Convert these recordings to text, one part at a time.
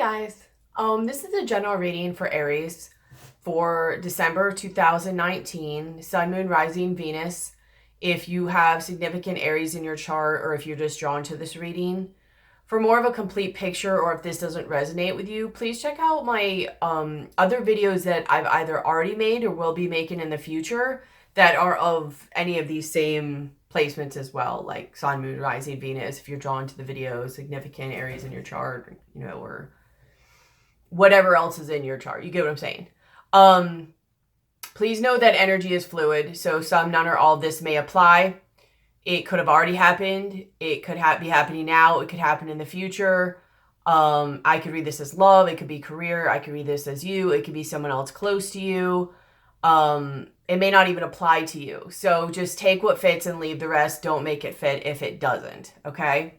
guys. This is a general reading for Aries for December 2019, Sun, Moon, Rising, Venus. If you have significant Aries in your chart or if you're just drawn to this reading. For more of a complete picture, or if this doesn't resonate with you, please check out my other videos that I've either already made or will be making in the future that are of any of these same placements as well, like Sun, Moon, Rising, Venus, if you're drawn to the video, significant Aries in your chart, you know, or whatever else is in your chart. You get what I'm saying? Please know that energy is fluid, so some, none, or all of this may apply. It could have already happened. It could be happening now. It could happen in the future. I could read this as love. It could be career. I could read this as you. It could be someone else close to you. It may not even apply to you. So just take what fits and leave the rest. Don't make it fit if it doesn't. Okay?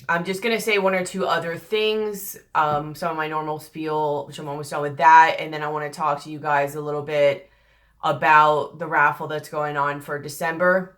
I'm just going to say one or two other things. Some of my normal spiel, which I'm almost done with that. And then I want to talk to you guys a little bit about the raffle that's going on for December.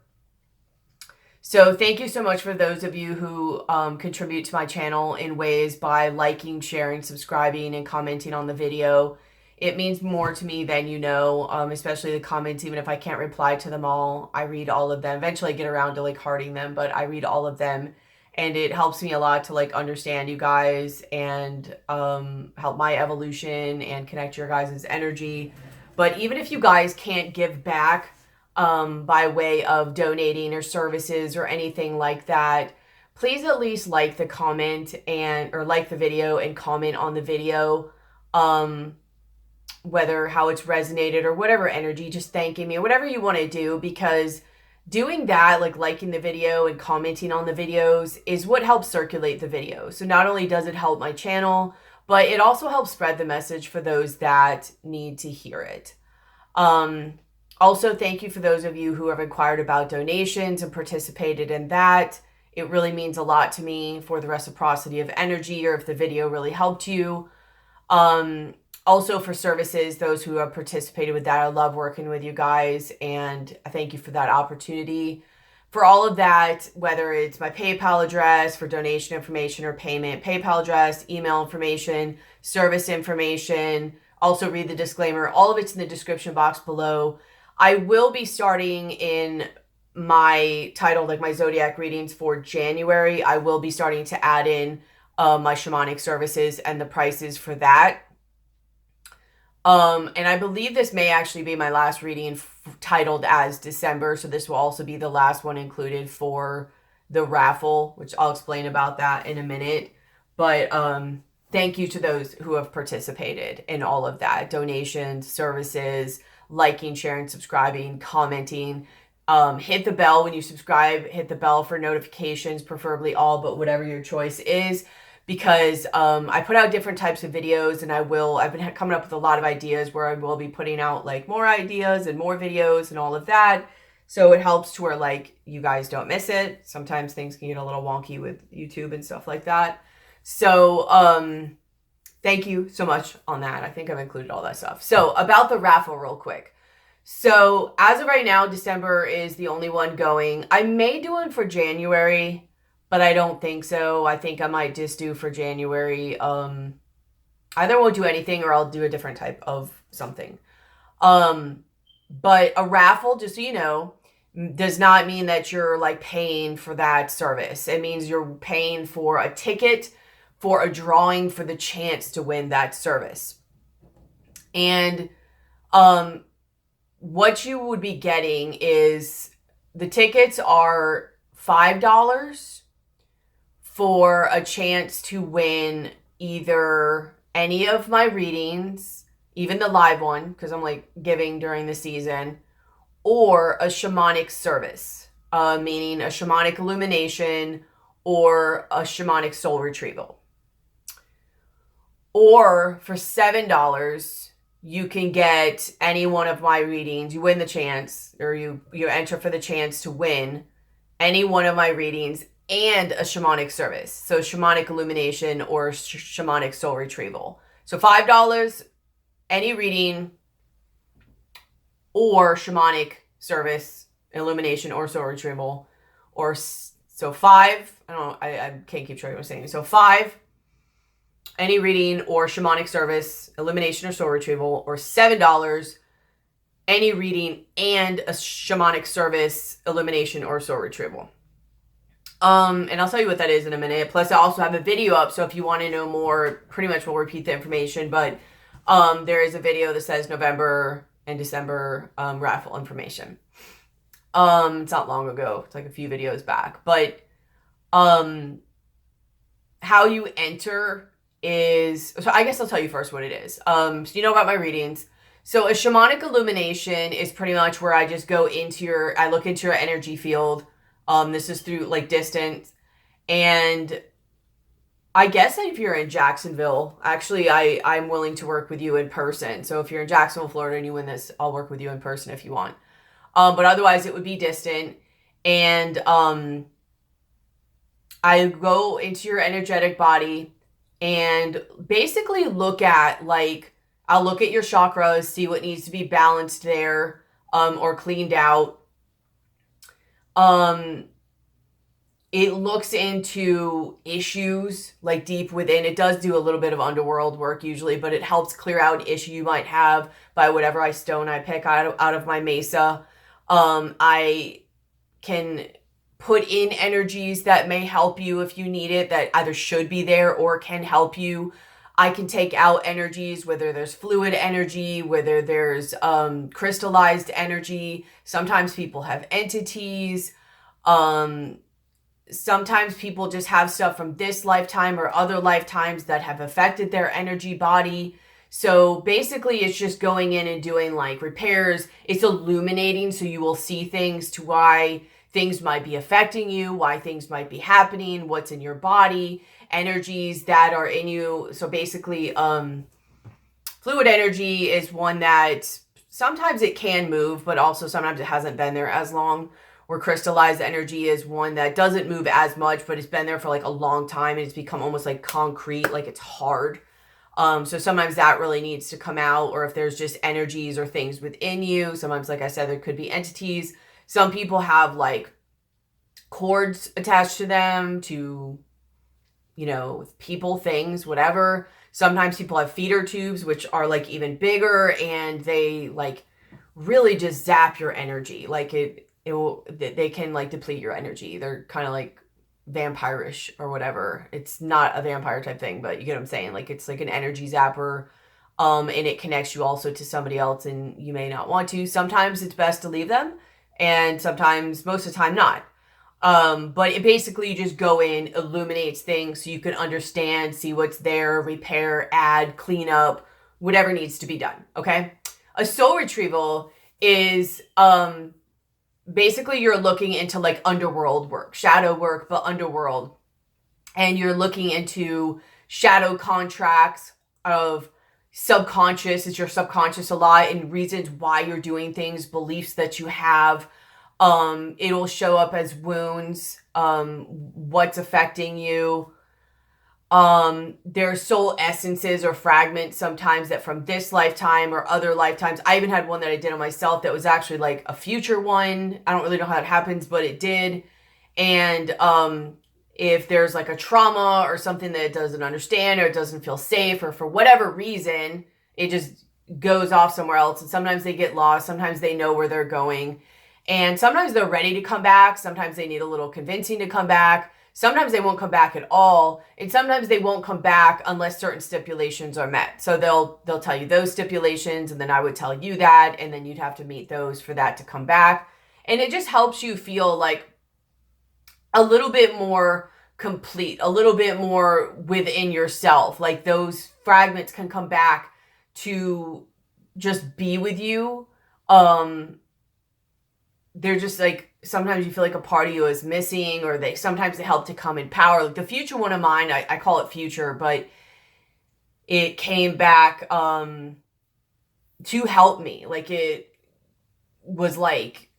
So thank you so much for those of you who contribute to my channel in ways by liking, sharing, subscribing, and commenting on the video. It means more to me than you know, especially the comments. Even if I can't reply to them all, I read all of them. Eventually I get around to like hearting them, but I read all of them. And it helps me a lot to like understand you guys and help my evolution and connect your guys' energy. But even if you guys can't give back by way of donating or services or anything like that, please at least like the comment or like the video and comment on the video, whether how it's resonated or whatever energy, just thanking me or whatever you want to do, because doing that, like liking the video and commenting on the videos, is what helps circulate the video. So not only does it help my channel, but it also helps spread the message for those that need to hear it. Also, thank you for those of you who have inquired about donations and participated in that. It really means a lot to me for the reciprocity of energy, or if the video really helped you. Also for services, those who have participated with that, I love working with you guys, and I thank you for that opportunity. For all of that, whether it's my PayPal address for donation information or payment, PayPal address, email information, service information, also read the disclaimer. All of it's in the description box below. I will be starting in my title, like my zodiac readings for January. I will be starting to add in my shamanic services and the prices for that. And I believe this may actually be my last reading titled as December. So this will also be the last one included for the raffle, which I'll explain about that in a minute. But thank you to those who have participated in all of that. Donations, services, liking, sharing, subscribing, commenting. Hit the bell when you subscribe. Hit the bell for notifications, preferably all, but whatever your choice is. Because I put out different types of videos, and I've been coming up with a lot of ideas where I will be putting out like more ideas and more videos and all of that. So it helps to where like you guys don't miss it. Sometimes things can get a little wonky with YouTube and stuff like that. So thank you so much on that. I think I've included all that stuff. So about the raffle real quick. So as of right now, December is the only one going. I may do one for January, but I don't think so. I think I might just do for January. Either won't do anything or I'll do a different type of something. But a raffle, just so you know, does not mean that you're like paying for that service. It means you're paying for a ticket for a drawing for the chance to win that service. And what you would be getting is the tickets are $5 for a chance to win either any of my readings, even the live one, because I'm like giving during the season, or a shamanic service, meaning a shamanic illumination or a shamanic soul retrieval. Or for $7, you can get any one of my readings. You win the chance, or you enter for the chance to win any one of my readings and a shamanic service. So shamanic illumination or shamanic soul retrieval. So $5, any reading or shamanic service, illumination or soul retrieval. Or so 5, I can't keep track of what I'm saying. So 5 any reading or shamanic service, illumination or soul retrieval, or $7, any reading and a shamanic service, illumination or soul retrieval. And I'll tell you what that is in a minute. Plus, I also have a video up, so if you want to know more, pretty much we'll repeat the information, but there is a video that says November and December raffle information. It's not long ago. It's like a few videos back. But how you enter is, so I guess I'll tell you first what it is. So you know about my readings. So a shamanic illumination is pretty much where I just go into I look into your energy field. This is through like distance. And I guess if you're in Jacksonville, actually I'm willing to work with you in person. So if you're in Jacksonville, Florida and you win this, I'll work with you in person if you want. But otherwise it would be distant. And I go into your energetic body and basically look at I'll look at your chakras, see what needs to be balanced there, or cleaned out. It looks into issues like deep within. It does do a little bit of underworld work usually, but it helps clear out an issue you might have by whatever stone I pick out of my mesa. I can put in energies that may help you if you need it, that either should be there or can help you. I can take out energies, whether there's fluid energy, whether there's crystallized energy. Sometimes people have entities. Sometimes people just have stuff from this lifetime or other lifetimes that have affected their energy body. So basically it's just going in and doing like repairs. It's illuminating, so you will see things to why things might be affecting you, why things might be happening, what's in your body, energies that are in you. So basically, fluid energy is one that sometimes it can move, but also sometimes it hasn't been there as long. Where crystallized energy is one that doesn't move as much, but it's been there for like a long time and it's become almost like concrete, like it's hard. So sometimes that really needs to come out, or if there's just energies or things within you. Sometimes, like I said, there could be entities. Some people have like cords attached to them to, people, things, whatever. Sometimes people have feeder tubes, which are like even bigger, and they like really just zap your energy. Like they can like deplete your energy. They're kind of like vampirish or whatever. It's not a vampire type thing, but you get what I'm saying. Like it's like an energy zapper. And it connects you also to somebody else, and you may not want to. Sometimes it's best to leave them, and sometimes, most of the time, not. But it basically, you just go in, illuminates things so you can understand, see what's there, repair, add, clean up, whatever needs to be done. Okay. A soul retrieval is, basically you're looking into like underworld work, shadow work, but underworld. And you're looking into shadow contracts of subconscious. It's your subconscious a lot, and reasons why you're doing things, beliefs that you have. It'll show up as wounds, what's affecting you. There's soul essences or fragments sometimes that from this lifetime or other lifetimes. I even had one that I did on myself that was actually like a future one. I don't really know how that happens, but it did. And if there's like a trauma or something that it doesn't understand or it doesn't feel safe, or for whatever reason, it just goes off somewhere else. And sometimes they get lost. Sometimes they know where they're going. And sometimes they're ready to come back. Sometimes they need a little convincing to come back. Sometimes they won't come back at all. And sometimes they won't come back unless certain stipulations are met. So they'll tell you those stipulations, and then I would tell you that, and then you'd have to meet those for that to come back. And it just helps you feel like a little bit more complete, a little bit more within yourself. Like those fragments can come back to just be with you. They're just like, sometimes you feel like a part of you is missing, or sometimes they help to come in power. Like the future one of mine, I call it future, but it came back to help me. Like it was like,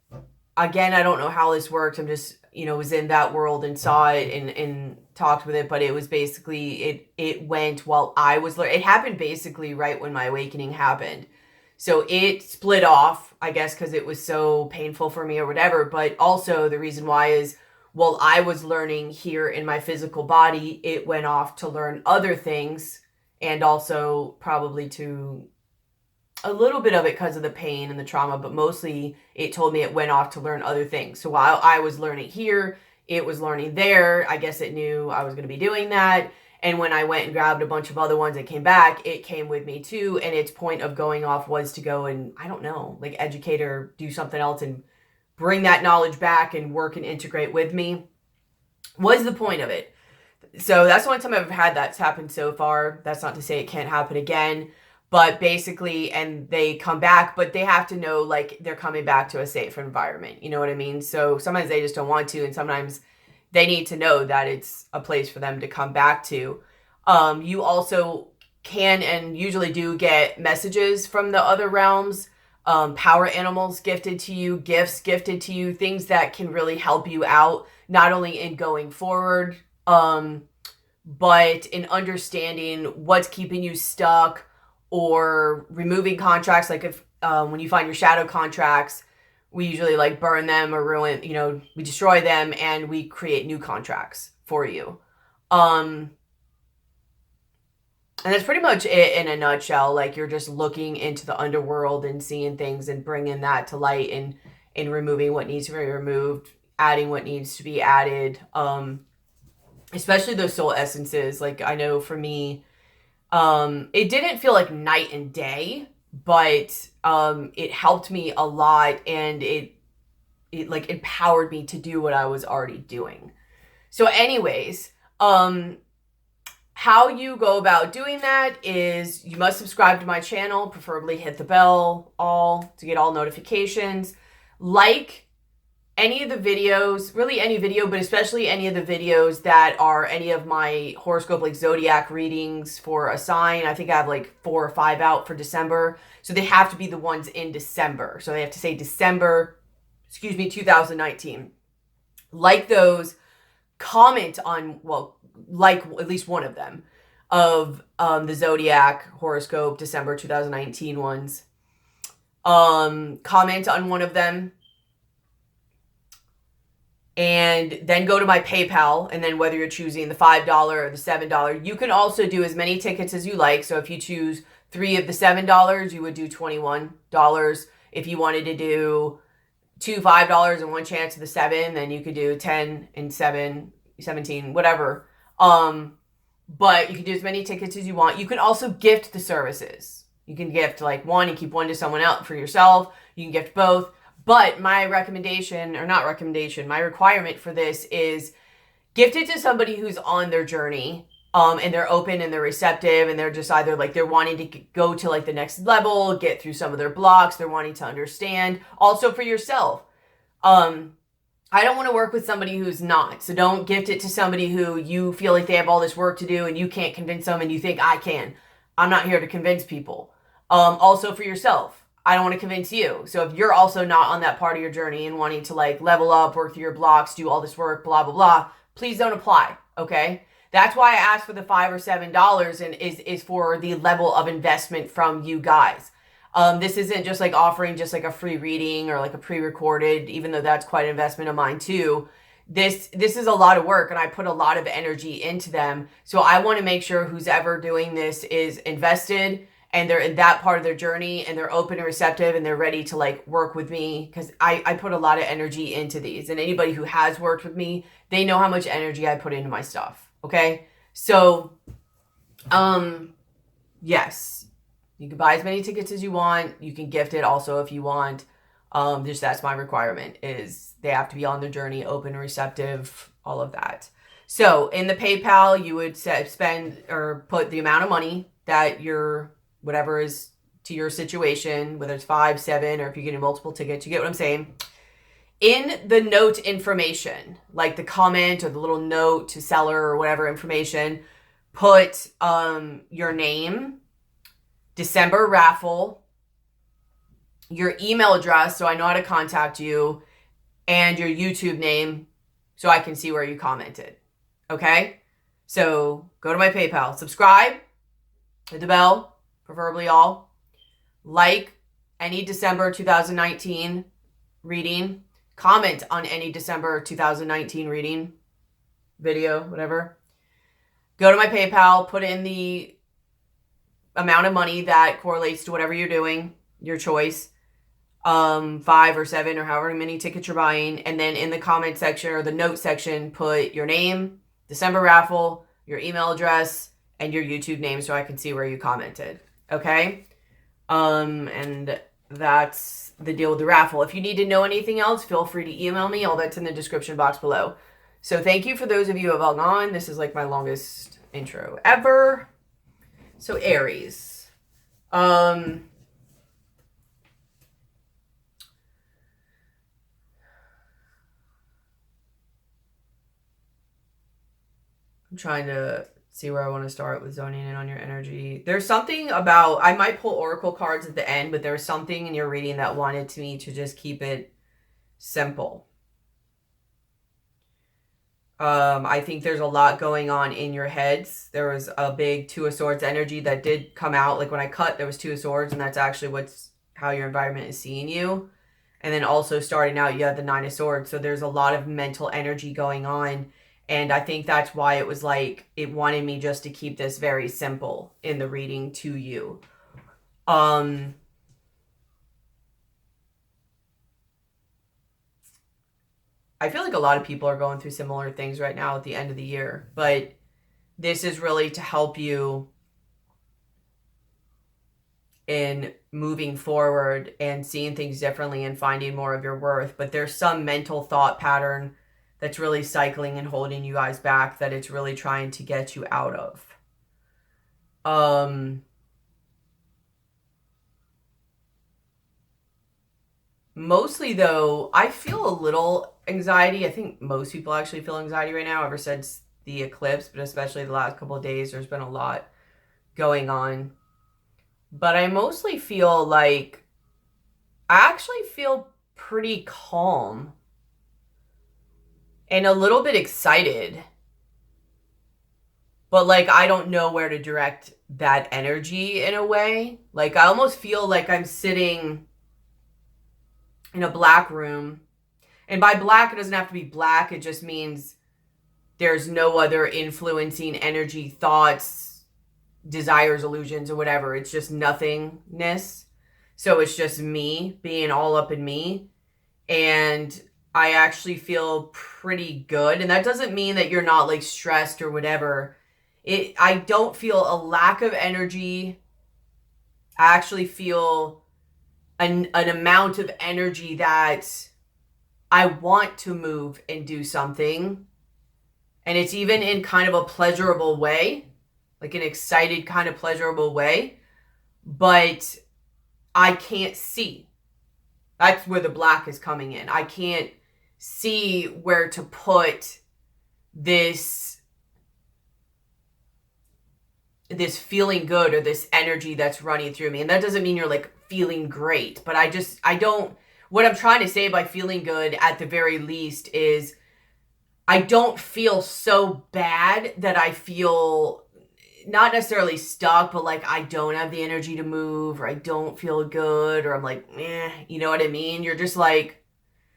again, I don't know how this worked. I'm just, was in that world and saw it and talked with it, but it was basically, it went while I was learning. It happened basically right when my awakening happened. So it split off, I guess, because it was so painful for me or whatever. But also the reason why is while I was learning here in my physical body, it went off to learn other things and also probably to a little bit of it because of the pain and the trauma, but mostly it told me it went off to learn other things. So while I was learning here, it was learning there. I guess it knew I was going to be doing that. And when I went and grabbed a bunch of other ones and came back, it came with me too. And its point of going off was to go and, I don't know, like educate or do something else and bring that knowledge back and work and integrate with me was the point of it. So that's the only time I've had that's happened so far. That's not to say it can't happen again. But basically, and they come back, but they have to know, like, they're coming back to a safe environment. You know what I mean? So sometimes they just don't want to, and sometimes they need to know that it's a place for them to come back to. You also can and usually do get messages from the other realms, power animals gifted to you, gifts gifted to you, things that can really help you out, not only in going forward, but in understanding what's keeping you stuck, or removing contracts. Like if when you find your shadow contracts, we usually like burn them or ruin, you know, we destroy them and we create new contracts for you. And that's pretty much it in a nutshell. Like you're just looking into the underworld and seeing things and bringing that to light, and removing what needs to be removed, adding what needs to be added. Especially those soul essences. Like I know for me, it didn't feel like night and day, but it helped me a lot, and it like empowered me to do what I was already doing. So anyways, how you go about doing that is you must subscribe to my channel, preferably hit the bell all to get all notifications. Like any of the videos, really any video, but especially any of the videos that are any of my horoscope, like zodiac readings for a sign. I think I have like 4 or 5 out for December. So they have to be the ones in December. So they have to say December, 2019. Like those, comment on, well, like at least one of them of the zodiac horoscope December 2019 ones. Comment on one of them. And then go to my PayPal, and then whether you're choosing the $5 or the $7, you can also do as many tickets as you like. So if you choose 3 of the $7, you would do $21. If you wanted to do 2 $5 and 1 chance of the 7, then you could do 10 and 7, 17, whatever. But you can do as many tickets as you want. You can also gift the services. You can gift like 1 and keep 1 to someone else for yourself. You can gift both. But my recommendation, or not recommendation, my requirement for this is gift it to somebody who's on their journey, and they're open and they're receptive, and they're just either like they're wanting to go to like the next level, get through some of their blocks, they're wanting to understand. Also for yourself. I don't want to work with somebody who's not. So don't gift it to somebody who you feel like they have all this work to do and you can't convince them and you think I can. I'm not here to convince people. Also for yourself. I don't want to convince you. So if you're also not on that part of your journey and wanting to like level up, work through your blocks, do all this work, blah, blah, blah, please don't apply. Okay. That's why I asked for the $5 or $7 and is for the level of investment from you guys. This isn't just like offering just like a free reading or like a pre-recorded, even though that's quite an investment of mine too. This is a lot of work and I put a lot of energy into them. So I want to make sure who's ever doing this is invested and they're in that part of their journey and they're open and receptive and they're ready to like work with me, because I put a lot of energy into these, and anybody who has worked with me, they know how much energy I put into my stuff. Okay. So, yes, you can buy as many tickets as you want. You can gift it also if you want. Just that's my requirement, is they have to be on their journey, open, receptive, all of that. So in the PayPal, you would spend or put the amount of money that you're, whatever is to your situation, whether it's 5, 7, or if you're getting multiple tickets, you get what I'm saying. In the note information, like the comment or the little note to seller or whatever information, put your name, December raffle, your email address so I know how to contact you, and your YouTube name so I can see where you commented. Okay? So go to my PayPal, subscribe, hit the bell, preferably all, like any December 2019 reading, comment on any December 2019 reading, video, whatever. Go to my PayPal, put in the amount of money that correlates to whatever you're doing, your choice. 5 or 7 or however many tickets you're buying. And then in the comment section or the note section, put your name, December raffle, your email address, and your YouTube name so I can see where you commented. Okay? And that's the deal with the raffle. If you need to know anything else, feel free to email me. All that's in the description box below. So thank you for those of you who have hung on. This is like my longest intro ever. So Aries. I'm trying to see where I want to start with zoning in on your energy. There's something about, I might pull oracle cards at the end, but there's something in your reading that wanted me to just keep it simple. I think there's a lot going on in your heads. There was a big 2 of Swords energy that did come out. Like when I cut, there was 2 of Swords, and that's actually how your environment is seeing you. And then also starting out, you had the 9 of Swords. So there's a lot of mental energy going on. And I think that's why it was like, it wanted me just to keep this very simple in the reading to you. I feel like a lot of people are going through similar things right now at the end of the year, but this is really to help you in moving forward and seeing things differently and finding more of your worth. But there's some mental thought pattern that's really cycling and holding you guys back that it's really trying to get you out of. Mostly though, I feel a little anxiety. I think most people actually feel anxiety right now ever since the eclipse, but especially the last couple of days, there's been a lot going on. But I mostly feel like, I actually feel pretty calm and a little bit excited. But like, I don't know where to direct that energy in a way. Like, I almost feel like I'm sitting in a black room. And by black, it doesn't have to be black. It just means there's no other influencing energy, thoughts, desires, illusions, or whatever. It's just nothingness. So it's just me being all up in me. And I actually feel pretty good. And that doesn't mean that you're not like stressed or whatever. I don't feel a lack of energy. I actually feel an amount of energy that I want to move and do something. And it's even in kind of a pleasurable way, like an excited kind of pleasurable way, but I can't see. That's where the black is coming in. I can't see where to put this feeling good or this energy that's running through me. And that doesn't mean you're like feeling great, but what I'm trying to say by feeling good at the very least is I don't feel so bad that I feel not necessarily stuck, but like I don't have the energy to move, or I don't feel good, or I'm like, you know what I mean? You're just like,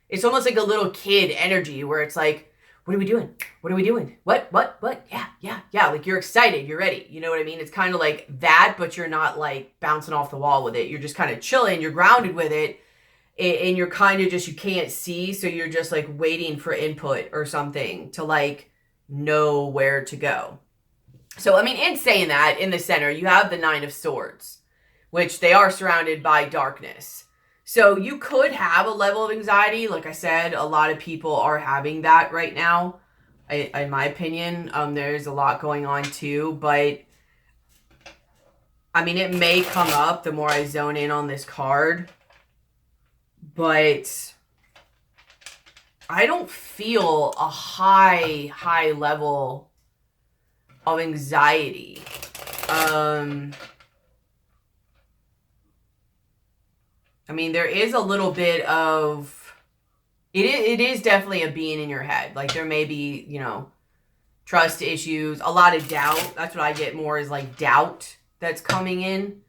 it's almost like a little kid energy where it's like, what are we doing? What are we doing? What? Yeah. Like you're excited. You're ready. You know what I mean? It's kind of like that, but you're not like bouncing off the wall with it. You're just kind of chilling. You're grounded with it. And you're kind of just, you can't see. So you're just like waiting for input or something to like know where to go. So, I mean, in saying that, in the center, you have the 9 of Swords, which they are surrounded by darkness. So you could have a level of anxiety. Like I said, a lot of people are having that right now. In my opinion, there's a lot going on too. But, I mean, it may come up the more I zone in on this card. But I don't feel a high level of anxiety. I mean, there is a little bit of, it is definitely a being in your head. Like there may be, you know, trust issues, a lot of doubt. That's what I get more is like doubt that's coming in.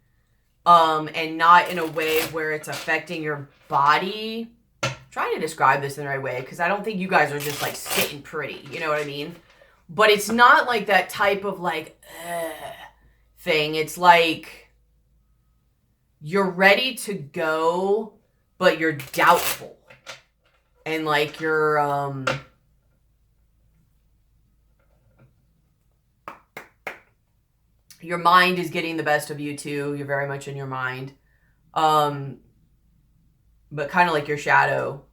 And not in a way where it's affecting your body. I'm trying to describe this in the right way because I don't think you guys are just like sitting pretty. You know what I mean? But it's not like that type of like thing. It's like you're ready to go, but you're doubtful. And like you're your mind is getting the best of you too. You're very much in your mind. But kind of like your shadow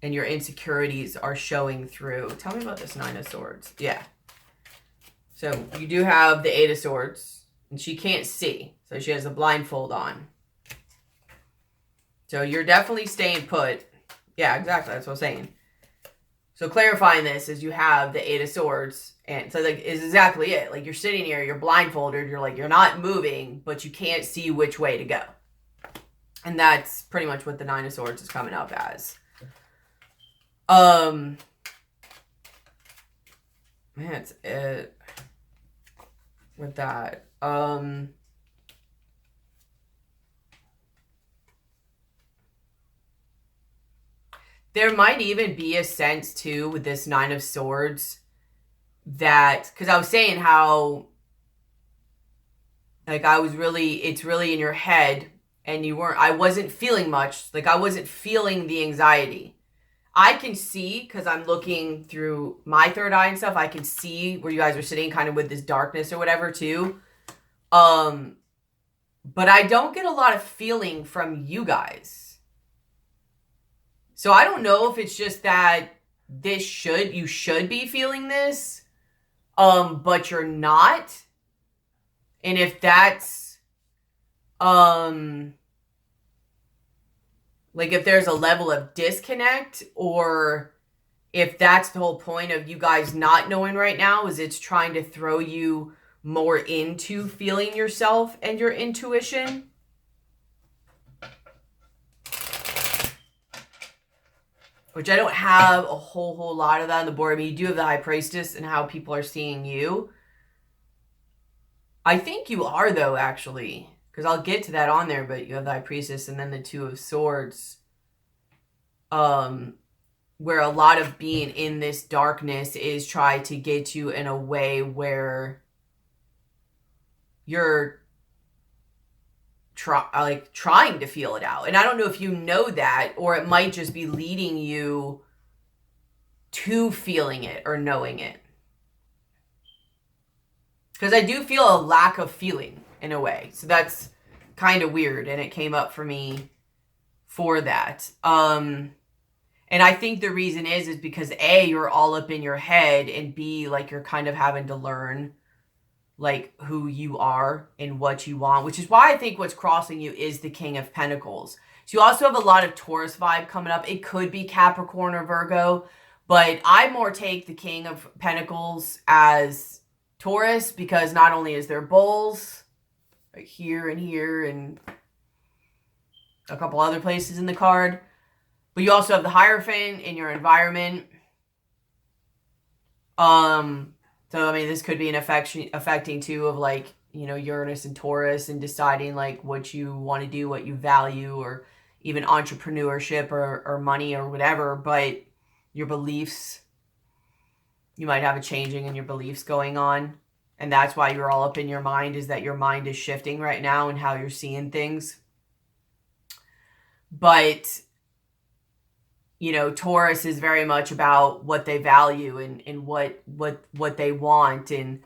and your insecurities are showing through. Tell me about this Nine of Swords. Yeah. So you do have the Eight of Swords, and she can't see. So she has a blindfold on. So you're definitely staying put. Yeah, exactly. That's what I'm saying. So clarifying this is you have the Eight of Swords. And so like is exactly it. Like you're sitting here, you're blindfolded. You're like, you're not moving, but you can't see which way to go. And that's pretty much what the Nine of Swords is coming up as. That's it with that. There might even be a sense too with this Nine of Swords that, because I was saying how like it's really in your head and I wasn't feeling much. Like I wasn't feeling the anxiety. I can see, because I'm looking through my third eye and stuff, I can see where you guys are sitting kind of with this darkness or whatever too. But I don't get a lot of feeling from you guys. So I don't know if it's just that you should be feeling this, but you're not. And if that's, like if there's a level of disconnect, or if that's the whole point of you guys not knowing right now, is it's trying to throw you more into feeling yourself and your intuition. Which I don't have a whole lot of that on the board. I mean, you do have the High Priestess and how people are seeing you. I think you are, though, actually. Because I'll get to that on there, but you have the High Priestess and then the Two of Swords. Where a lot of being in this darkness is try to get you in a way where you're trying to feel it out. And I don't know if you know that, or it might just be leading you to feeling it or knowing it. Because I do feel a lack of feeling in a way. So that's kind of weird. And it came up for me for that. And I think the reason is because A, you're all up in your head, and B, like you're kind of having to learn like who you are and what you want, which is why I think what's crossing you is the King of Pentacles. So you also have a lot of Taurus vibe coming up. It could be Capricorn or Virgo, but I more take the King of Pentacles as Taurus, because not only is there bulls right here and a couple other places in the card, but you also have the Hierophant in your environment. So, I mean, this could be an affecting too of like, you know, Uranus and Taurus, and deciding like what you want to do, what you value, or even entrepreneurship or money or whatever. But your beliefs, you might have a changing in your beliefs going on. And that's why you're all up in your mind, is that your mind is shifting right now and how you're seeing things. But, you know, Taurus is very much about what they value and what they want. And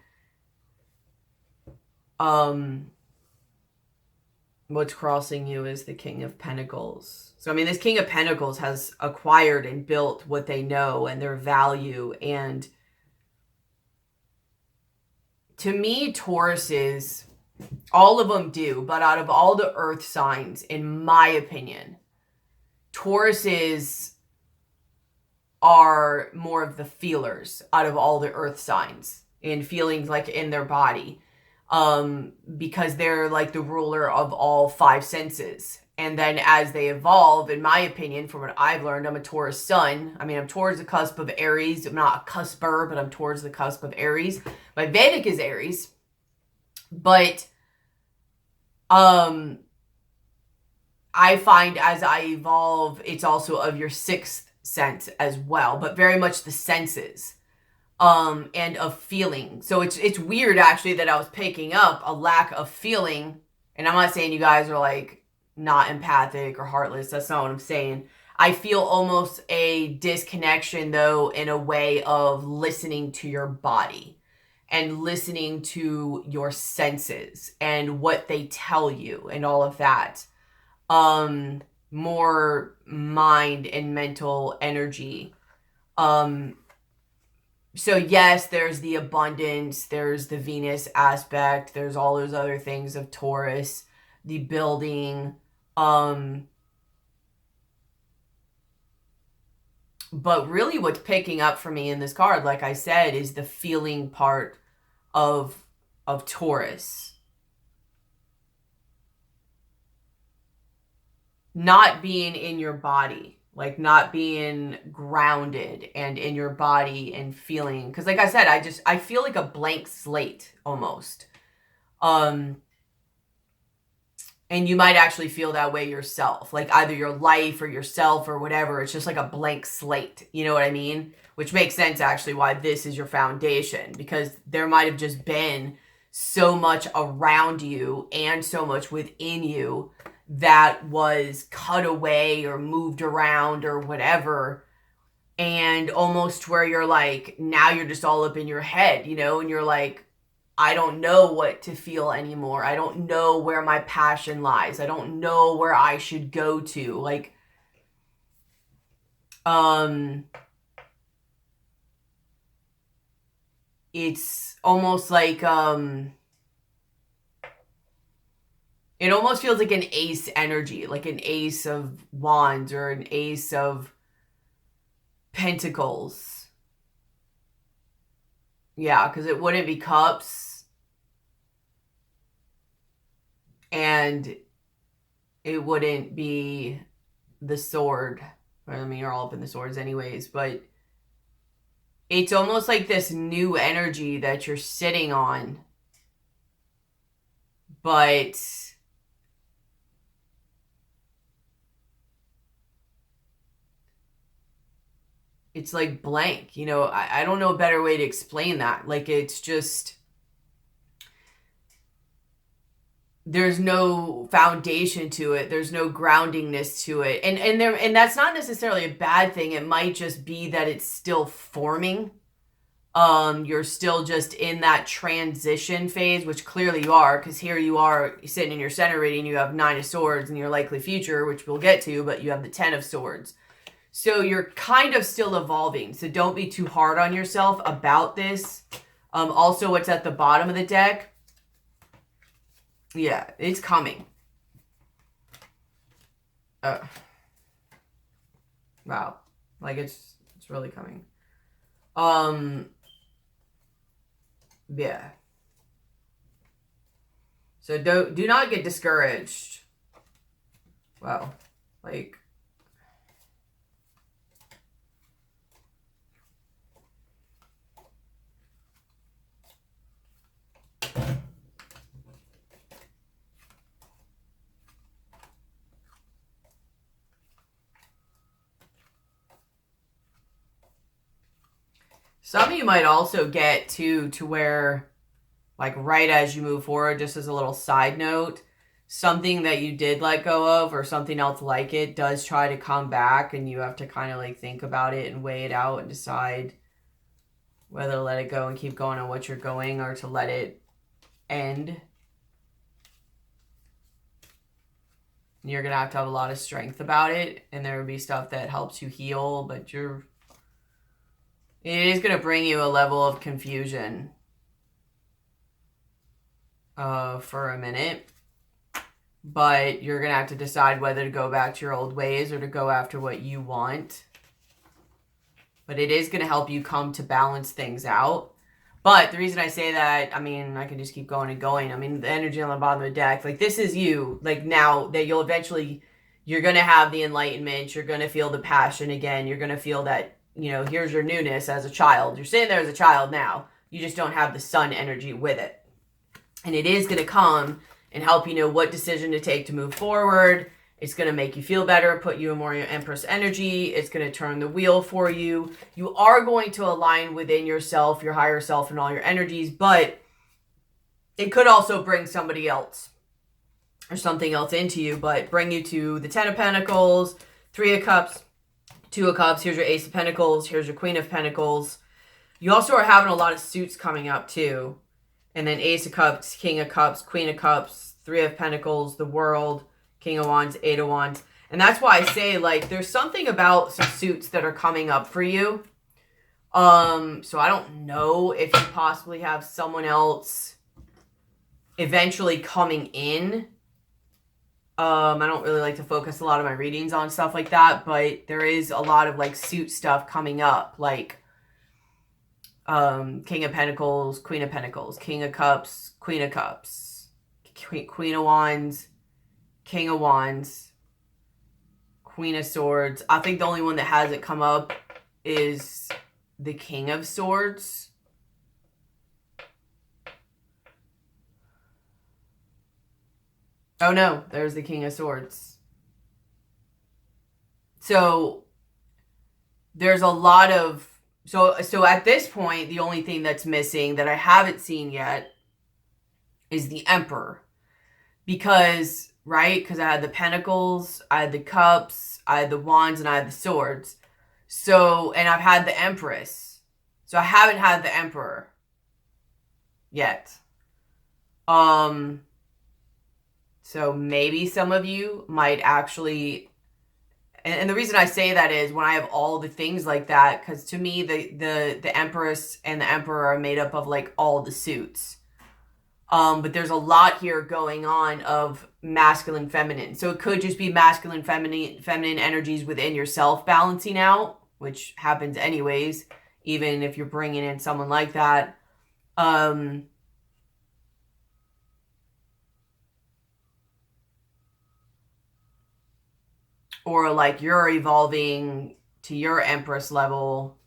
what's crossing you is the King of Pentacles. So, I mean, this King of Pentacles has acquired and built what they know and their value. And to me, Tauruses, all of them do, but out of all the earth signs, in my opinion, Tauruses are more of the feelers out of all the earth signs, in feelings like in their body, because they're like the ruler of all five senses. And then as they evolve, in my opinion, from what I've learned, I'm a Taurus sun. I mean, I'm towards the cusp of Aries. I'm not a cusper, but I'm towards the cusp of Aries. My Vedic is Aries. But I find as I evolve, it's also of your sixth sense as well, but very much the senses. and of feeling. So it's weird actually that I was picking up a lack of feeling. And I'm not saying you guys are like not empathic or heartless. That's not what I'm saying. I feel almost a disconnection though, in a way of listening to your body and listening to your senses and what they tell you and all of that. More mind and mental energy. So yes, there's the abundance, there's the Venus aspect, there's all those other things of Taurus, the building, but really what's picking up for me in this card, like I said, is the feeling part of Taurus. Not being in your body. Like not being grounded and in your body and feeling, because like I said, I feel like a blank slate almost. And you might actually feel that way yourself, like either your life or yourself or whatever. It's just like a blank slate, you know what I mean? Which makes sense actually why this is your foundation, because there might have just been so much around you and so much within you that was cut away or moved around or whatever, and almost where you're like, now you're just all up in your head, you know, and you're like, I don't know what to feel anymore. I don't know where my passion lies. I don't know where I should go to. Like, it's almost like, it almost feels like an ace energy, like an ace of wands or an ace of pentacles. Yeah, because it wouldn't be cups. And it wouldn't be the sword. I mean, you're all up in the swords anyways, but it's almost like this new energy that you're sitting on. But it's like blank, you know. I don't know a better way to explain that. Like, it's just, there's no foundation to it. There's no groundingness to it. And that's not necessarily a bad thing. It might just be that it's still forming. You're still just in that transition phase, which clearly you are, because here you are sitting in your center reading, you have 9 of Swords in your likely future, which we'll get to, but you have the 10 of Swords. So you're kind of still evolving. So don't be too hard on yourself about this. Also, what's at the bottom of the deck? Yeah, it's coming. Wow. Like, it's really coming. Yeah. So do not get discouraged. Wow. Like, some of you might also get to where, like, right as you move forward, just as a little side note, something that you did let go of or something else like it does try to come back, and you have to kind of like think about it and weigh it out and decide whether to let it go and keep going on what you're going or to let it end. You're going to have a lot of strength about it, and there will be stuff that helps you heal, but it is going to bring you a level of confusion for a minute. But you're going to have to decide whether to go back to your old ways or to go after what you want. But it is going to help you come to balance things out. But the reason I say that, I mean, I can just keep going and going. I mean, the energy on the bottom of the deck, like, this is you. Like, now that you're going to have the enlightenment. You're going to feel the passion again. You're going to feel that, you know, here's your newness as a child. You're sitting there as a child now. You just don't have the sun energy with it. And it is going to come and help you know what decision to take to move forward It's going to make you feel better, put you in more Empress energy. It's going to turn the wheel for you. You are going to align within yourself, your higher self, and all your energies, but it could also bring somebody else or something else into you, but bring you to the 10 of Pentacles, 3 of Cups, 2 of Cups. Here's your Ace of Pentacles. Here's your Queen of Pentacles. You also are having a lot of suits coming up too. And then Ace of Cups, King of Cups, Queen of Cups, 3 of Pentacles, the World, King of Wands, 8 of Wands. And that's why I say, like, there's something about some suits that are coming up for you. So I don't know if you possibly have someone else eventually coming in. I don't really like to focus a lot of my readings on stuff like that, but there is a lot of, like, suit stuff coming up, like King of Pentacles, Queen of Pentacles, King of Cups, Queen of Cups, Queen of Wands, King of Wands, Queen of Swords. I think the only one that hasn't come up is the King of Swords. Oh no, there's the King of Swords. So there's a lot of, so at this point, the only thing that's missing that I haven't seen yet is the Emperor. Because, right? Because I had the Pentacles, I had the Cups, I had the Wands, and I had the Swords. So, and I've had the Empress. So I haven't had the Emperor yet. So maybe some of you might actually, and the reason I say that is when I have all the things like that, because to me, the Empress and the Emperor are made up of, like, all the suits. But there's a lot here going on of masculine, feminine. So it could just be masculine, feminine energies within yourself balancing out, which happens anyways, even if you're bringing in someone like that. Or, like, you're evolving to your Empress level,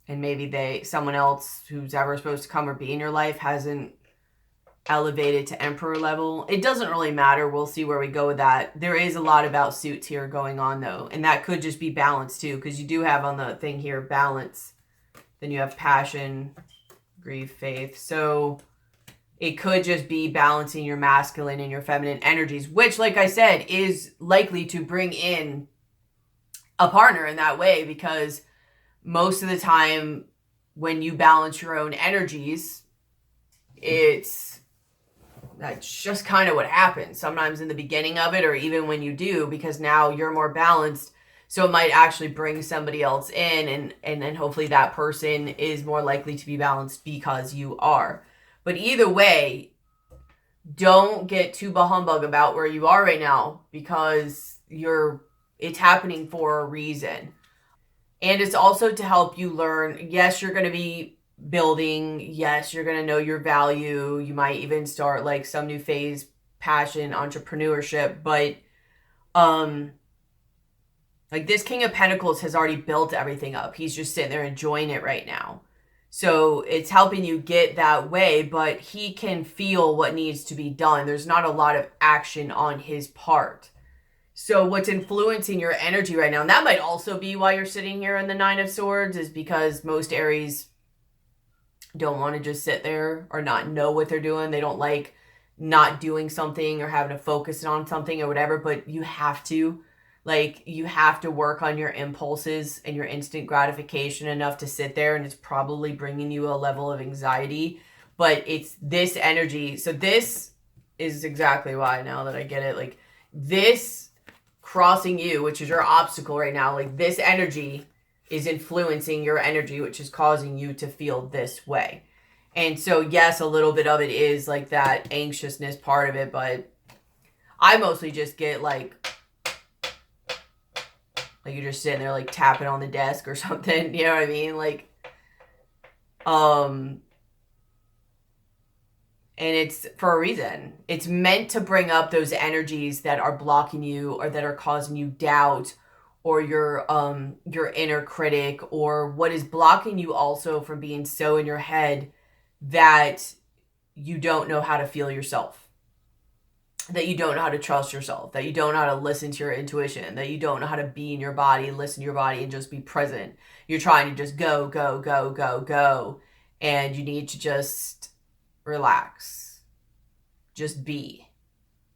and maybe someone else who's ever supposed to come or be in your life hasn't elevated to Emperor level. It doesn't really matter. We'll see where we go with that. There is a lot about suits here going on, though, and that could just be balance too, because you do have on the thing here balance. Then you have passion, grief, faith. So it could just be balancing your masculine and your feminine energies, which, like I said, is likely to bring in a partner in that way, because most of the time when you balance your own energies, that's just kind of what happens sometimes in the beginning of it, or even when you do, because now you're more balanced. So it might actually bring somebody else in, and then hopefully that person is more likely to be balanced because you are. But either way, don't get too bah-humbug about where you are right now, because it's happening for a reason. And it's also to help you learn, yes, you're going to be building, yes, you're going to know your value. You might even start, like, some new phase, passion, entrepreneurship, but like, this King of Pentacles has already built everything up. He's just sitting there enjoying it right now. So it's helping you get that way, but he can feel what needs to be done. There's not a lot of action on his part. So what's influencing your energy right now, and that might also be why you're sitting here in the 9 of Swords, is because most Aries don't want to just sit there or not know what they're doing. They don't like not doing something or having to focus on something or whatever, but you have to. Like, you have to work on your impulses and your instant gratification enough to sit there, and it's probably bringing you a level of anxiety, but it's this energy. So this is exactly why, now that I get it, like, this crossing you, which is your obstacle right now, like, this energy is influencing your energy, which is causing you to feel this way. And so, yes, a little bit of it is, like, that anxiousness part of it, but I mostly just get, like you're just sitting there, like, tapping on the desk or something, you know what I mean? Like, and it's for a reason. It's meant to bring up those energies that are blocking you, or that are causing you doubt, or your inner critic, or what is blocking you also from being so in your head that you don't know how to feel yourself. that you don't know how to trust yourself, that you don't know how to listen to your intuition, that you don't know how to be in your body, listen to your body, and just be present. You're trying to just go, go, go, go, go, and you need to just relax. Just be.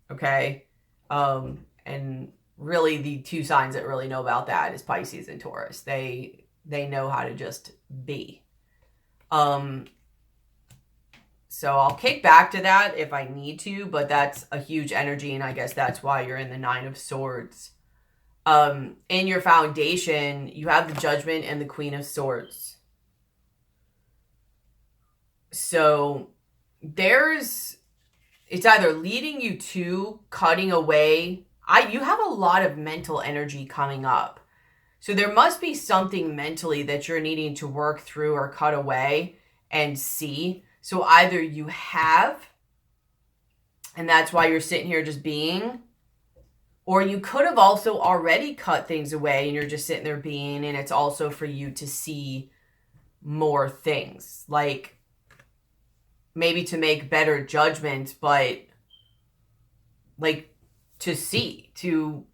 Okay? And really the two signs that really know about that is Pisces and Taurus. They know how to just be. So I'll kick back to that if I need to, but that's a huge energy, and I guess that's why you're in the Nine of Swords. In your foundation, you have the Judgment and the Queen of Swords. So it's either leading you to cutting away. You have a lot of mental energy coming up. So there must be something mentally that you're needing to work through or cut away and see. So either you have, and that's why you're sitting here just being, or you could have also already cut things away and you're just sitting there being, and it's also for you to see more things. Like maybe to make better judgments, but like to see, to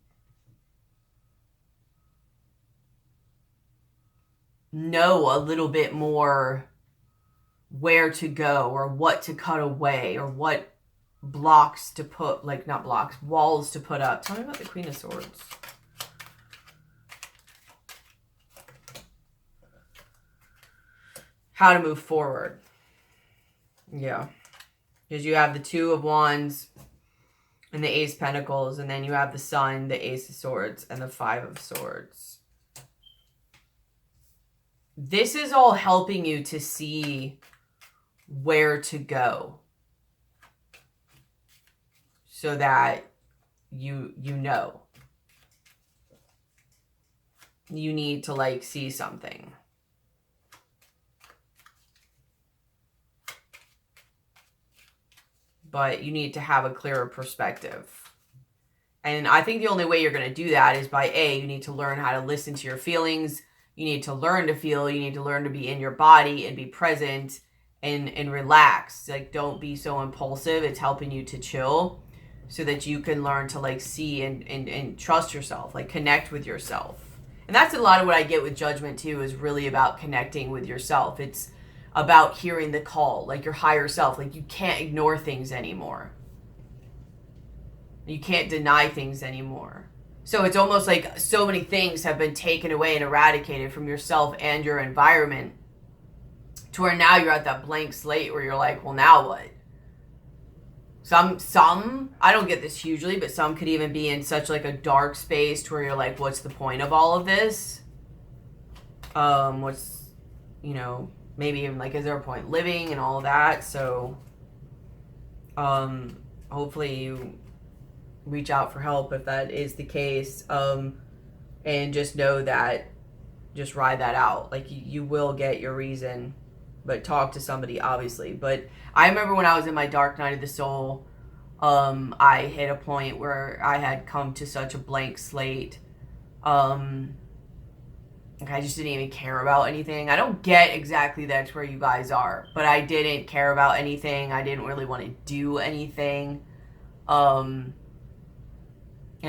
know a little bit more where to go or what to cut away or what blocks to put, like not blocks, walls to put up. Tell me about the Queen of Swords. How to move forward. Yeah. Because you have the Two of Wands and the Ace of Pentacles, and then you have the Sun, the Ace of Swords, and the Five of Swords. This is all helping you to see where to go so that you know. You need to like see something. But you need to have a clearer perspective. And I think the only way you're going to do that is by you need to learn how to listen to your feelings. You need to learn to feel. You need to learn to be in your body and be present and relax. Like, don't be so impulsive. It's helping you to chill so that you can learn to like see and trust yourself, like connect with yourself. And that's a lot of what I get with Judgment too, is really about connecting with yourself. It's about hearing the call, like your higher self. Like you can't ignore things anymore. You can't deny things anymore. So it's almost like so many things have been taken away and eradicated from yourself and your environment to where now you're at that blank slate where you're like, well, now what? Some, I don't get this hugely, but some could even be in such like a dark space to where you're like, what's the point of all of this? What's, maybe even like, is there a point living and all that? So, hopefully you reach out for help if that is the case. And just know that, just ride that out. Like you will get your reason, but talk to somebody, obviously. But I remember when I was in my dark night of the soul, I hit a point where I had come to such a blank slate. Like I just didn't even care about anything. I don't get exactly that's where you guys are, but I didn't care about anything. I didn't really want to do anything. And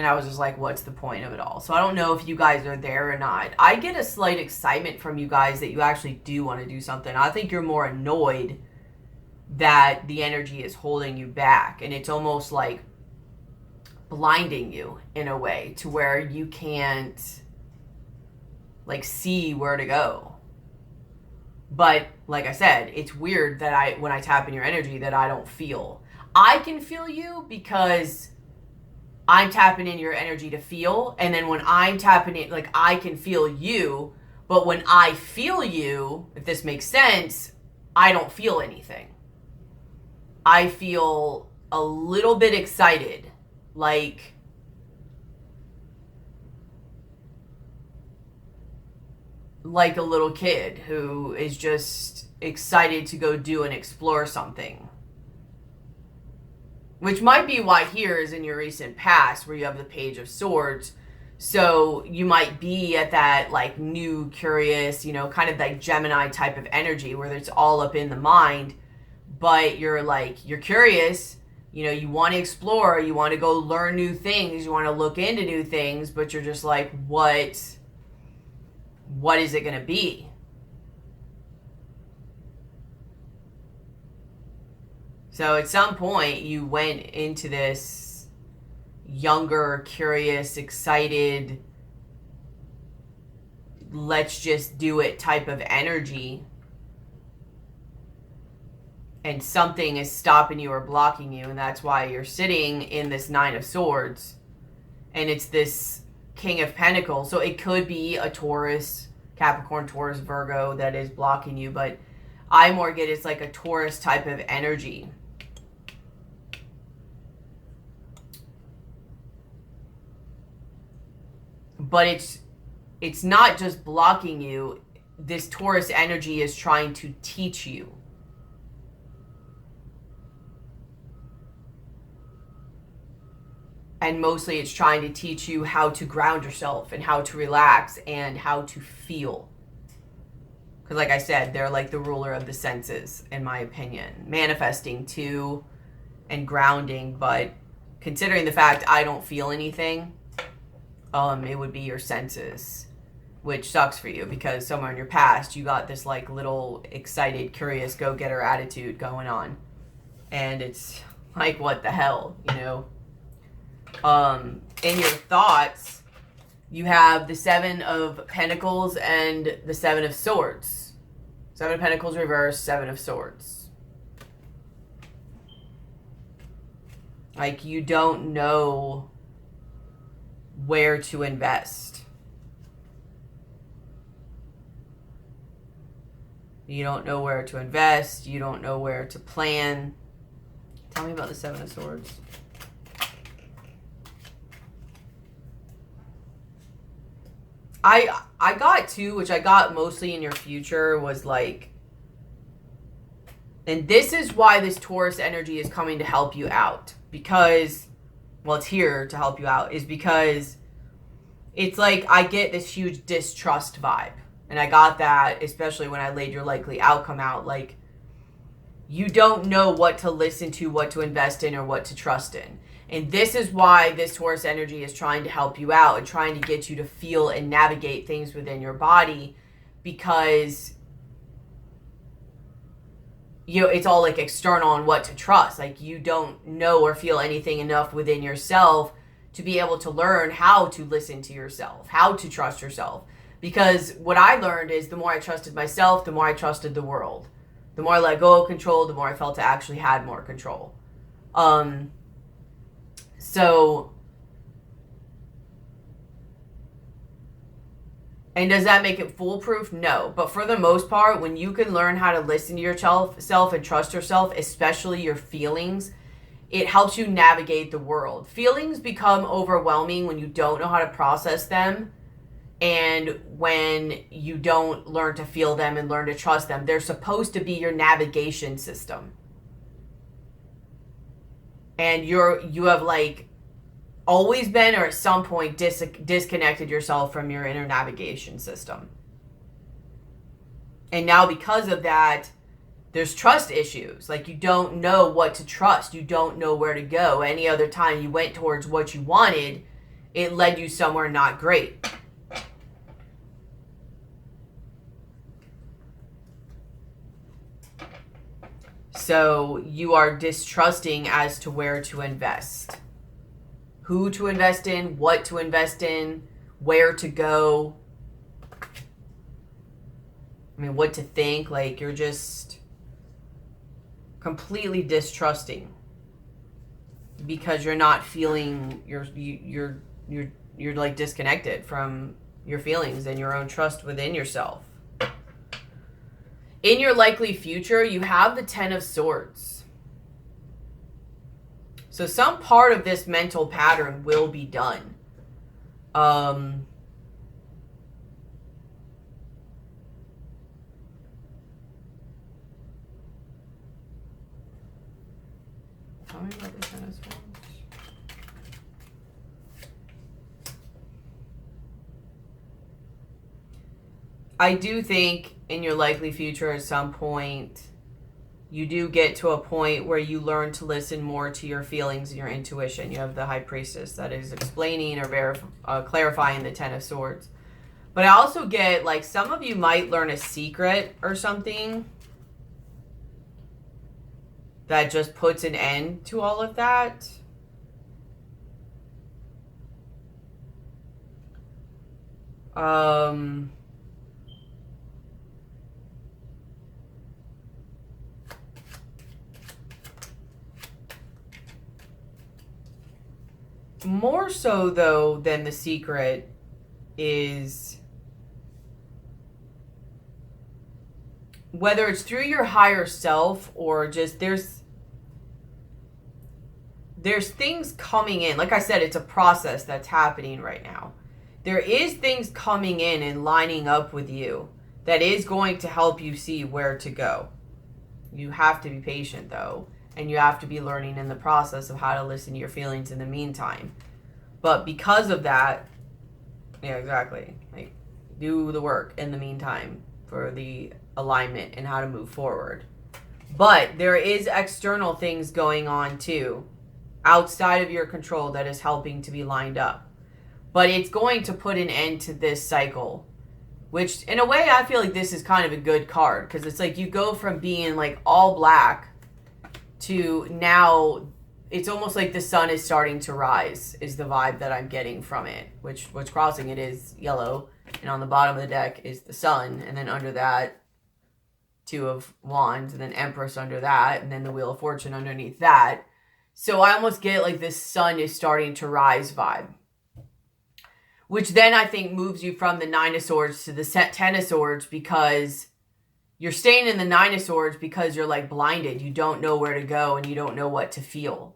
I was just like, what's the point of it all? So I don't know if you guys are there or not. I get a slight excitement from you guys that you actually do want to do something. I think you're more annoyed that the energy is holding you back. And it's almost like blinding you in a way to where you can't like see where to go. But like I said, it's weird that when I tap in your energy that I don't feel. I can feel you because I'm tapping in your energy to feel, and then when I'm tapping in, like I can feel you, but when I feel you, if this makes sense, I don't feel anything. I feel a little bit excited, like a little kid who is just excited to go do and explore something. Which might be why here is in your recent past where you have the Page of Swords. So you might be at that like new, curious, kind of like Gemini type of energy where it's all up in the mind. But you're curious, You know, you want to explore, you want to go learn new things, you want to look into new things, but you're just like, what is it going to be? So at some point you went into this younger, curious, excited, let's just do it type of energy. And something is stopping you or blocking you. And that's why you're sitting in this Nine of Swords. And it's this King of Pentacles. So it could be a Taurus, Capricorn, Taurus, Virgo that is blocking you. But I more get it's like a Taurus type of energy. But it's not just blocking you. This Taurus energy is trying to teach you. And mostly it's trying to teach you how to ground yourself and how to relax and how to feel. Because like I said, they're like the ruler of the senses, in my opinion. Manifesting too and grounding. But considering the fact I don't feel anything, it would be your senses. Which sucks for you because somewhere in your past you got this like little excited, curious, go-getter attitude going on. And it's like, what the hell, you know? In your thoughts, you have the Seven of Pentacles and the Seven of Swords. Seven of Pentacles reversed, Seven of Swords. Like, you don't know where to invest. You don't know where to invest. You don't know where to plan. Tell me about the Seven of Swords. I got two, which I got mostly in your future, was like, and this is why this Taurus energy is coming to help you out. Because, well, it's here to help you out, is because it's like I get this huge distrust vibe. And I got that, especially when I laid your likely outcome out. Like, you don't know what to listen to, what to invest in, or what to trust in. And this is why this Taurus energy is trying to help you out and trying to get you to feel and navigate things within your body, because, you know, it's all like external on what to trust. Like, you don't know or feel anything enough within yourself to be able to learn how to listen to yourself, how to trust yourself. Because what I learned is the more I trusted myself, the more I trusted the world. The more I let go of control, the more I felt I actually had more control. So, and does that make it foolproof? No. But for the most part, when you can learn how to listen to yourself and trust yourself, especially your feelings, it helps you navigate the world. Feelings become overwhelming when you don't know how to process them. And when you don't learn to feel them and learn to trust them. They're supposed to be your navigation system. And you have like always been, or at some point disconnected yourself from your inner navigation system. And now because of that, there's trust issues. Like, you don't know what to trust. You don't know where to go. Any other time you went towards what you wanted, it led you somewhere not great. So you are distrusting as to where to invest. Who to invest in, what to invest in, where to go. I mean, what to think. Like, you're just completely distrusting because you're not feeling, you're like disconnected from your feelings and your own trust within yourself. In your likely future, you have the Ten of Swords. So some part of this mental pattern will be done. Tell me about the Ten of Swords. I do think in your likely future at some point you do get to a point where you learn to listen more to your feelings and your intuition. You have the High Priestess that is explaining or clarifying the Ten of Swords. But I also get, like, some of you might learn a secret or something that just puts an end to all of that. More so, though, than the secret is whether it's through your higher self or just there's things coming in. Like I said, it's a process that's happening right now. There is things coming in and lining up with you that is going to help you see where to go. You have to be patient, though, and you have to be learning in the process of how to listen to your feelings in the meantime. But because of that, yeah, exactly. Like, do the work in the meantime for the alignment and how to move forward. But there is external things going on too, outside of your control, that is helping to be lined up. But it's going to put an end to this cycle, which in a way I feel like this is kind of a good card, because it's like you go from being like all black to now it's almost like the sun is starting to rise, is the vibe that I'm getting from it, which what's crossing it is yellow, and on the bottom of the deck is the sun, and then under that, Two of Wands, and then Empress under that, and then the Wheel of Fortune underneath that. So I almost get like this sun is starting to rise vibe, which then I think moves you from the Nine of Swords to the Ten of Swords, because you're staying in the Nine of Swords because you're like blinded. You don't know where to go and you don't know what to feel.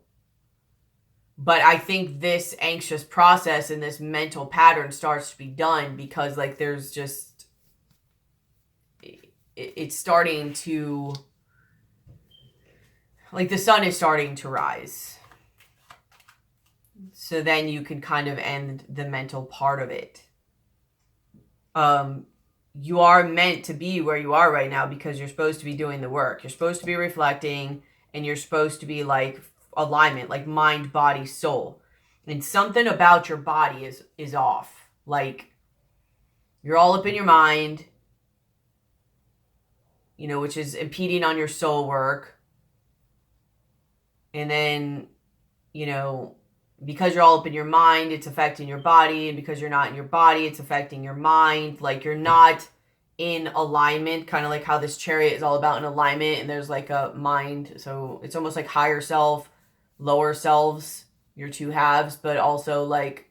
But I think this anxious process and this mental pattern starts to be done because like there's just, it's starting to, like the sun is starting to rise. So then you can kind of end the mental part of it. You are meant to be where you are right now because you're supposed to be doing the work. You're supposed to be reflecting, and you're supposed to be like alignment, like mind, body, soul. And something about your body is off. Like you're all up in your mind, you know, which is impeding on your soul work. And then, you know, because you're all up in your mind, it's affecting your body. And because you're not in your body, it's affecting your mind. Like you're not in alignment, kind of like how this Chariot is all about in alignment. And there's like a mind. So it's almost like higher self, lower selves, your two halves, but also like,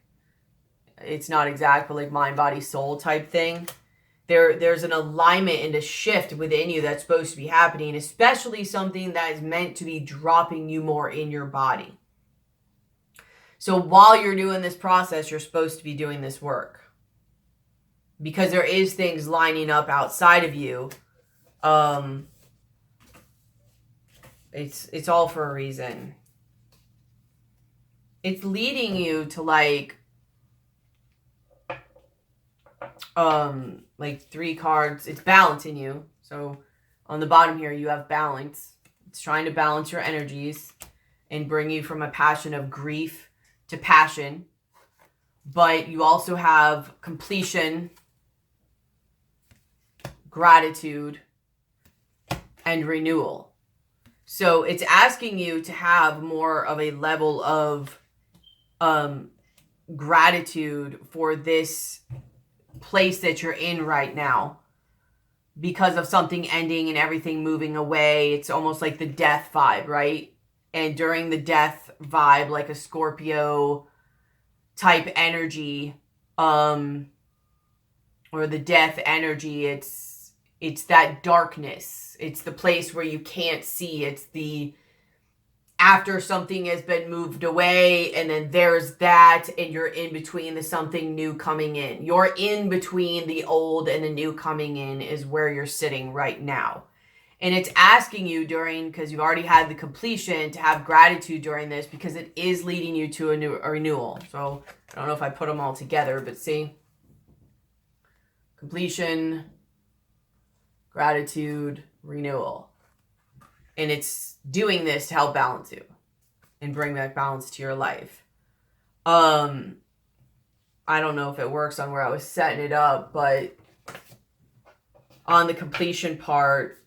it's not exact, but like mind, body, soul type thing. There's an alignment and a shift within you that's supposed to be happening, especially something that is meant to be dropping you more in your body. So while you're doing this process, you're supposed to be doing this work. Because there is things lining up outside of you. It's all for a reason. It's leading you to like three cards. It's balancing you. So on the bottom here, you have balance. It's trying to balance your energies and bring you from a passion of grief to passion. But you also have completion, gratitude, and renewal. So it's asking you to have more of a level of gratitude for this place that you're in right now, because of something ending and everything moving away. It's almost like the death vibe, right? And during the death vibe, like a Scorpio type energy, or the death energy, it's that darkness. It's the place where you can't see. It's the after something has been moved away, and then there's that, and you're in between the something new coming in. You're in between the old and the new coming in is where you're sitting right now. And it's asking you because you've already had the completion, to have gratitude during this, because it is leading you to a renewal. So I don't know if I put them all together, but see, completion, gratitude, renewal. And it's doing this to help balance you and bring back balance to your life. I don't know if it works on where I was setting it up, but on the completion part,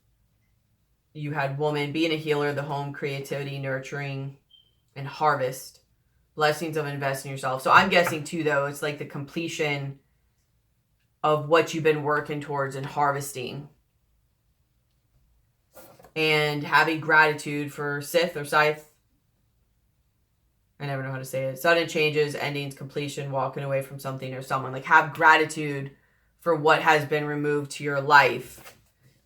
you had woman, being a healer, the home, creativity, nurturing, and harvest. Blessings of investing in yourself. So I'm guessing too, though, it's like the completion of what you've been working towards and harvesting. And having gratitude for Sith or Scythe. I never know how to say it. Sudden changes, endings, completion, walking away from something or someone. Like, have gratitude for what has been removed to your life,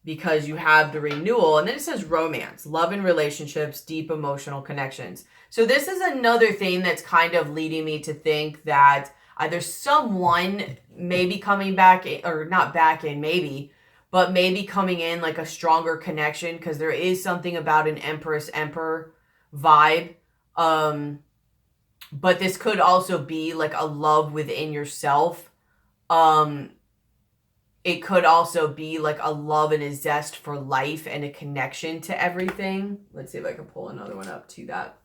because you have the renewal. And then it says romance, love and relationships, deep emotional connections. So this is another thing that's kind of leading me to think that either someone may be coming back, or not back in, maybe, but maybe coming in like a stronger connection, because there is something about an Empress-Emperor vibe. But this could also be like a love within yourself. It could also be like a love and a zest for life and a connection to everything. Let's see if I can pull another one up to that.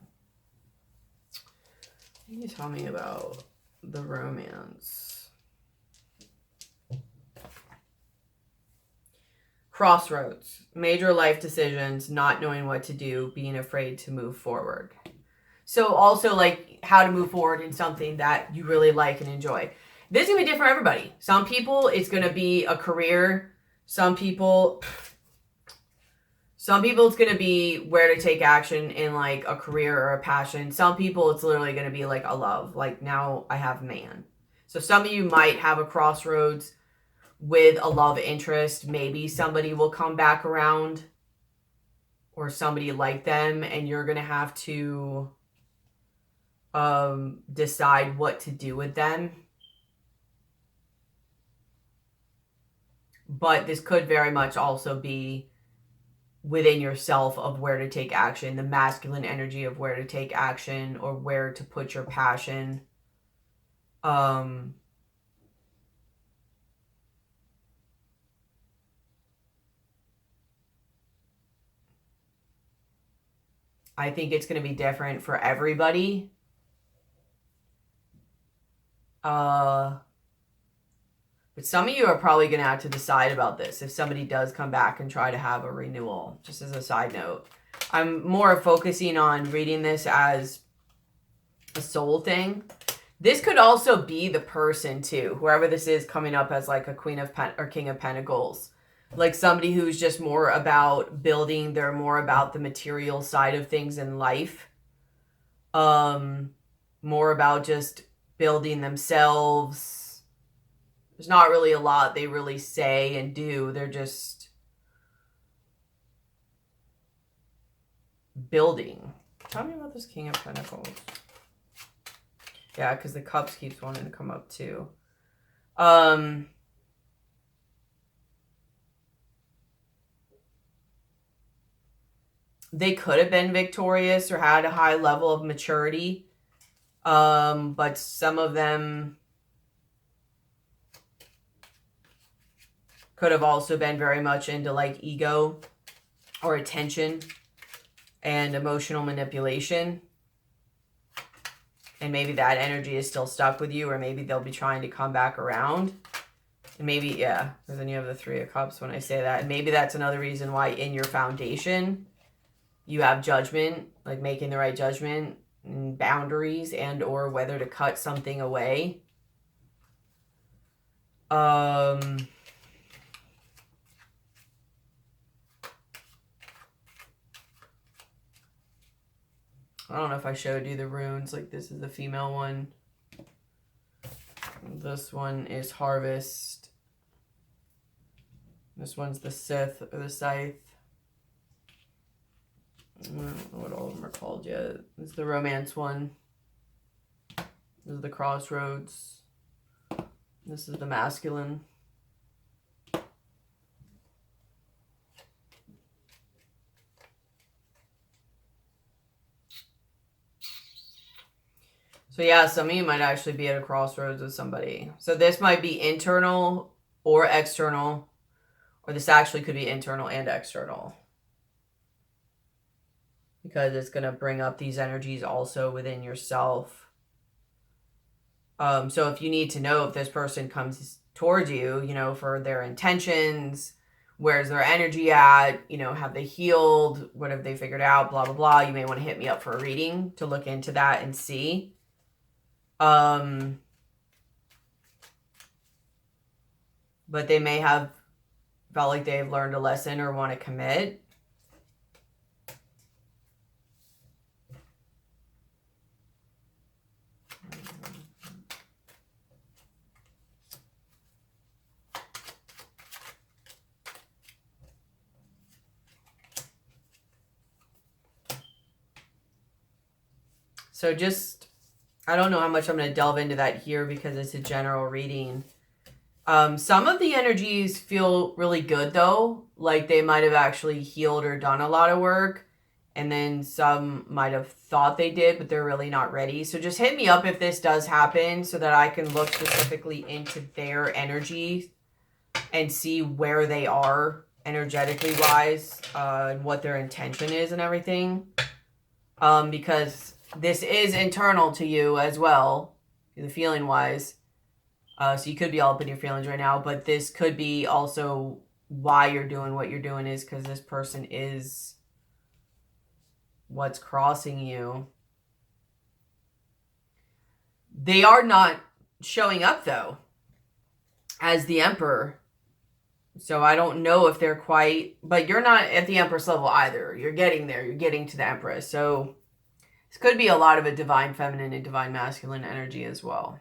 Can you tell me about the romance? Crossroads, major life decisions, not knowing what to do, being afraid to move forward. So also like how to move forward in something that you really like and enjoy. This is going to be different for everybody. Some people, it's going to be a career. Some people, it's going to be where to take action in like a career or a passion. Some people, it's literally going to be like a love. Like, now I have man. So some of you might have a crossroads with a love interest. Maybe somebody will come back around, or somebody like them, and you're going to have to decide what to do with them. But this could very much also be within yourself of where to take action, the masculine energy of where to take action or where to put your passion. I think it's going to be different for everybody. But some of you are probably going to have to decide about this if somebody does come back and try to have a renewal, just as a side note. I'm more focusing on reading this as a soul thing. This could also be the person too, whoever this is coming up as like a Queen of or King of Pentacles. Like somebody who's just more about building, they're more about the material side of things in life. More about just building themselves. There's not really a lot they really say and do. They're just building. Tell me about this King of Pentacles. Yeah, because the Cups keeps wanting to come up too. They could have been victorious or had a high level of maturity. But some of them could have also been very much into like ego or attention and emotional manipulation. And maybe that energy is still stuck with you, or maybe they'll be trying to come back around. And maybe, yeah, because then you have the Three of Cups when I say that. And maybe that's another reason why in your foundation you have judgment, like making the right judgment and boundaries, and or whether to cut something away. I don't know if I showed you the runes. Like, this is the female one. This one is Harvest. This one's the Sith or the Scythe. I don't know what all of them are called yet. This is the Romance one. This is the Crossroads. This is the Masculine. So yeah, some of you might actually be at a crossroads with somebody. So this might be internal or external, or this actually could be internal and external. because it's going to bring up these energies also within yourself. So if you need to know if this person comes towards you, you know, for their intentions, where's their energy at, you know, have they healed, what have they figured out, blah, blah, blah, you may want to hit me up for a reading to look into that and see. But they may have felt like they've learned a lesson or want to commit. So just, I don't know how much I'm going to delve into that here because it's a general reading. Some of the energies feel really good though. Like they might have actually healed or done a lot of work. And then some might have thought they did, but they're really not ready. So just hit me up if this does happen so that I can look specifically into their energy and see where they are energetically wise, and what their intention is and everything. Because this is internal to you as well, the feeling wise. So you could be all up in your feelings right now, but this could be also why you're doing what you're doing is because this person is what's crossing you. They are not showing up though as the Emperor. So I don't know if they're quite, but you're not at the Empress level either. You're getting there. You're getting to the Empress. So this could be a lot of a divine feminine and divine masculine energy as well.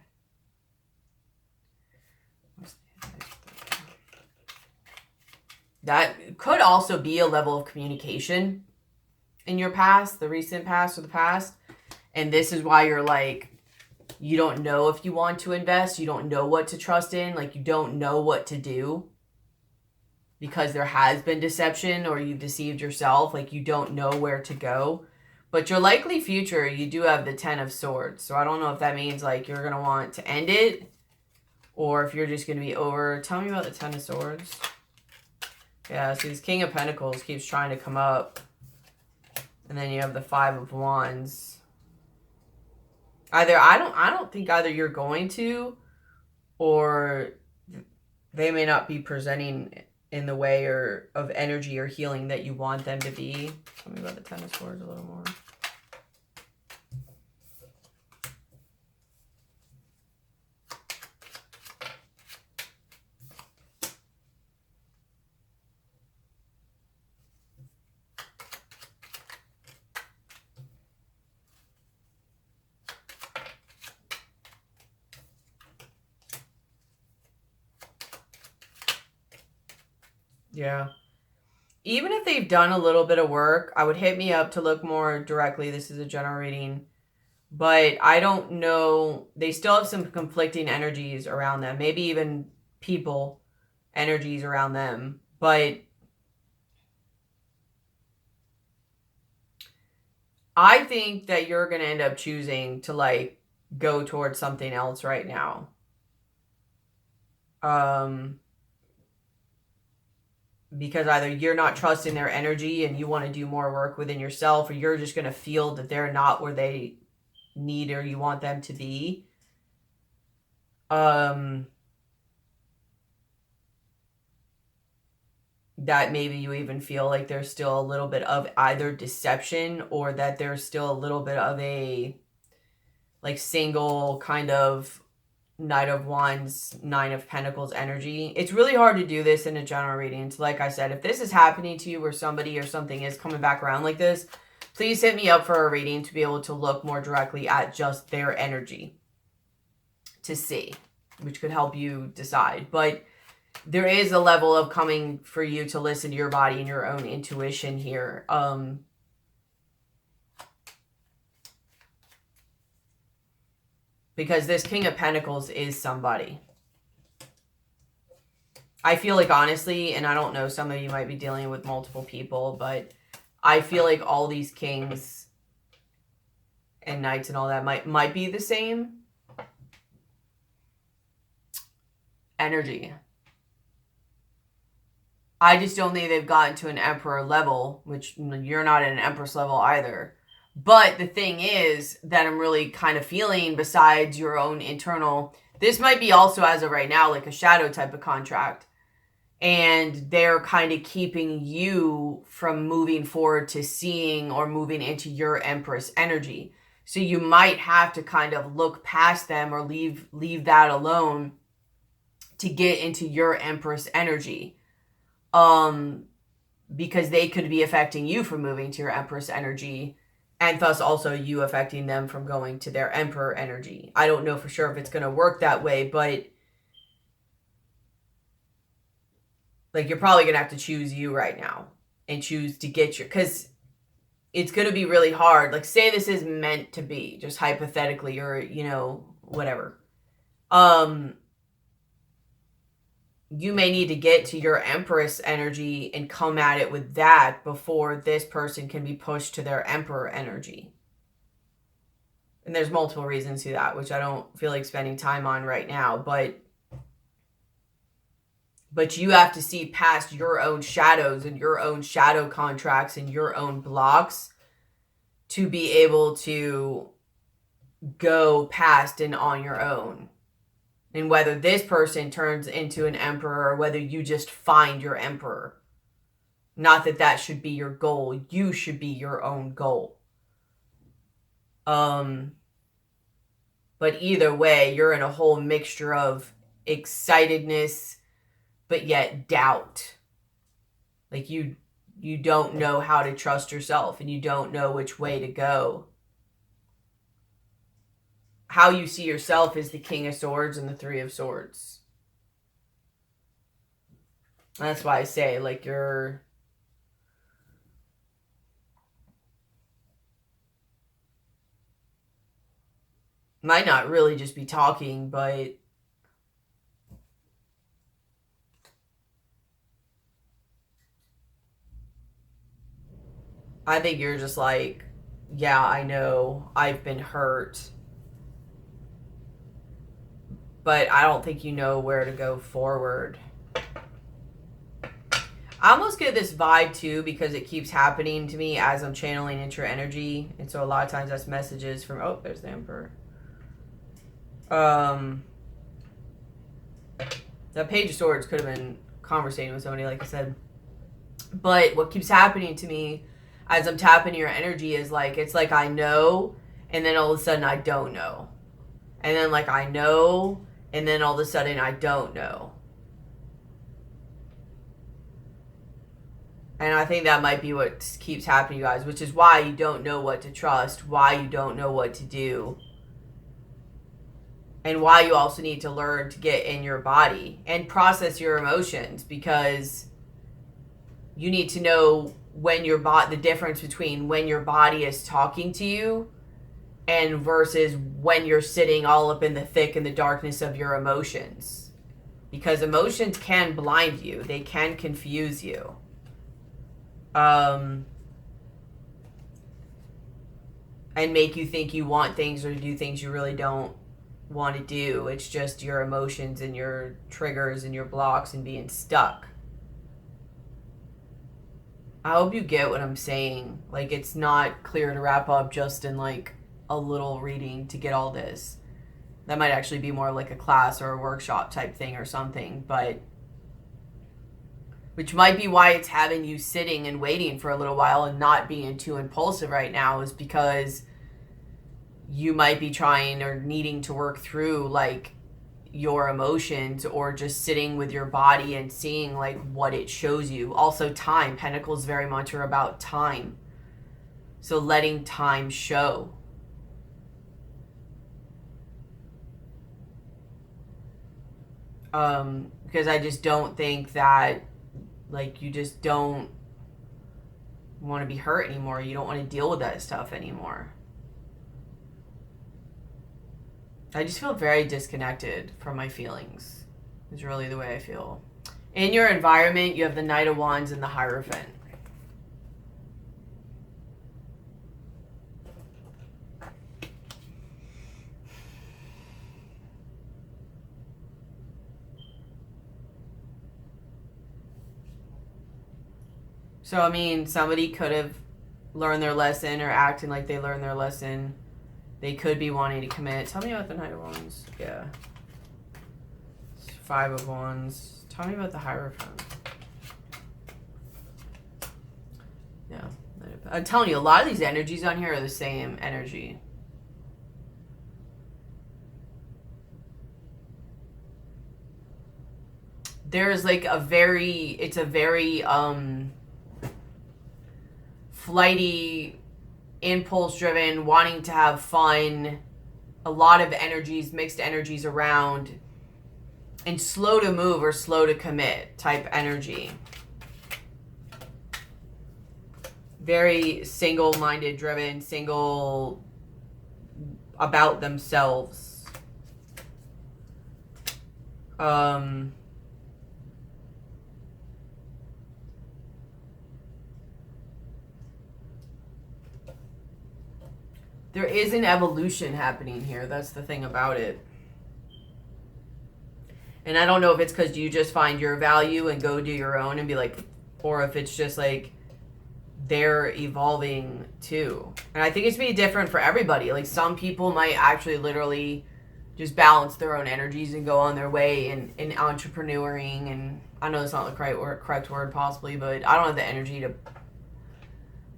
That could also be a level of communication in your past, the recent past or the past. And this is why you're like, you don't know if you want to invest. You don't know what to trust in. Like you don't know what to do because there has been deception or you've deceived yourself. Like you don't know where to go. But your likely future, you do have the 10 of Swords. So I don't know if that means like you're going to want to end it or if you're just going to be over. Tell me about the 10 of Swords. Yeah, so this King of Pentacles keeps trying to come up. And then you have the 5 of Wands. Either, I don't think either you're going to or they may not be presenting in the way or of energy or healing that you want them to be. Tell me about the 10 of Swords a little more. Yeah. Even if they've done a little bit of work, I would hit me up to look more directly. This is a general reading. But I don't know. They still have some conflicting energies around them. Maybe even people energies around them. But I think that you're going to end up choosing to like go towards something else right now. Because either you're not trusting their energy and you want to do more work within yourself, or you're just going to feel that they're not where they need or you want them to be. That maybe you even feel like there's still a little bit of either deception or that there's still a little bit of a like single kind of Knight of Wands, 9 of Pentacles energy. It's really hard to do this in a general reading. So like I said, if this is happening to you where somebody or something is coming back around like this, please hit me up for a reading to be able to look more directly at just their energy to see, which could help you decide. But there is a level of coming for you to listen to your body and your own intuition here. Because this King of Pentacles is somebody. I feel like honestly, and I don't know, some of you might be dealing with multiple people, but I feel like all these kings and knights and all that might be the same energy. I just don't think they've gotten to an emperor level, which you're not at an empress level either. But the thing is that I'm really kind of feeling, besides your own internal, this might be also as of right now like a shadow type of contract. And they're kind of keeping you from moving forward to seeing or moving into your empress energy. So you might have to kind of look past them or leave that alone to get into your empress energy. Because they could be affecting you from moving to your empress energy, and thus also you affecting them from going to their emperor energy. I don't know for sure if it's going to work that way, but like you're probably going to have to choose you right now and choose to get your, because it's going to be really hard. Like say this is meant to be, just hypothetically, or, you know, whatever. You may need to get to your empress energy and come at it with that before this person can be pushed to their emperor energy. And there's multiple reasons to that, which I don't feel like spending time on right now, but you have to see past your own shadows and your own shadow contracts and your own blocks to be able to go past and on your own. And whether this person turns into an emperor or whether you just find your emperor. Not that that should be your goal. You should be your own goal. But either way, you're in a whole mixture of excitedness, but yet doubt. Like you don't know how to trust yourself and you don't know which way to go. How you see yourself is the King of Swords and the Three of Swords. That's why I say, like, you're... might not really just be talking, but... I think you're just like, yeah, I know, I've been hurt. But I don't think you know where to go forward. I almost get this vibe too because it keeps happening to me as I'm channeling into your energy. And so a lot of times that's messages from, oh, there's the Emperor. The Page of Swords could have been conversating with somebody, like I said. But what keeps happening to me as I'm tapping your energy is like, it's like I know, and then all of a sudden I don't know. And then like I know, and then all of a sudden I don't know. And I think that might be what keeps happening, you guys, which is why you don't know what to trust, why you don't know what to do, and why you also need to learn to get in your body and process your emotions, because you need to know when your the difference between when your body is talking to you and versus when you're sitting all up in the thick and the darkness of your emotions. Because emotions can blind you. They can confuse you. And make you think you want things or do things you really don't want to do. It's just your emotions and your triggers and your blocks and being stuck. I hope you get what I'm saying. Like, it's not clear to wrap up just in like a little reading to get all this. That might actually be more like a class or a workshop type thing or something, but which might be why it's having you sitting and waiting for a little while and not being too impulsive right now, is because you might be trying or needing to work through like your emotions, or just sitting with your body and seeing like what it shows you. Also time, Pentacles very much are about time. So letting time show. Because I just don't think that like you just don't want to be hurt anymore. You don't want to deal with that stuff anymore. I just feel very disconnected from my feelings. Is really the way I feel. In your environment, you have the Knight of Wands and the Hierophant. So, I mean, somebody could have learned their lesson or acting like they learned their lesson. They could be wanting to commit. Tell me about the Knight of Wands. Yeah. Five of Wands. Tell me about the Hierophant. Yeah. I'm telling you, a lot of these energies on here are the same energy. There's like it's a very flighty, impulse driven, wanting to have fun, a lot of energies, mixed energies around, and slow to move or slow to commit type energy. Very single-minded driven, single about themselves. There is an evolution happening here. That's the thing about it. And I don't know if it's because you just find your value and go do your own and be like, or if it's just like they're evolving too. And I think it's be different for everybody. Like some people might actually literally just balance their own energies and go on their way in entrepreneuring. And I know it's not the correct word possibly, but I don't have the energy to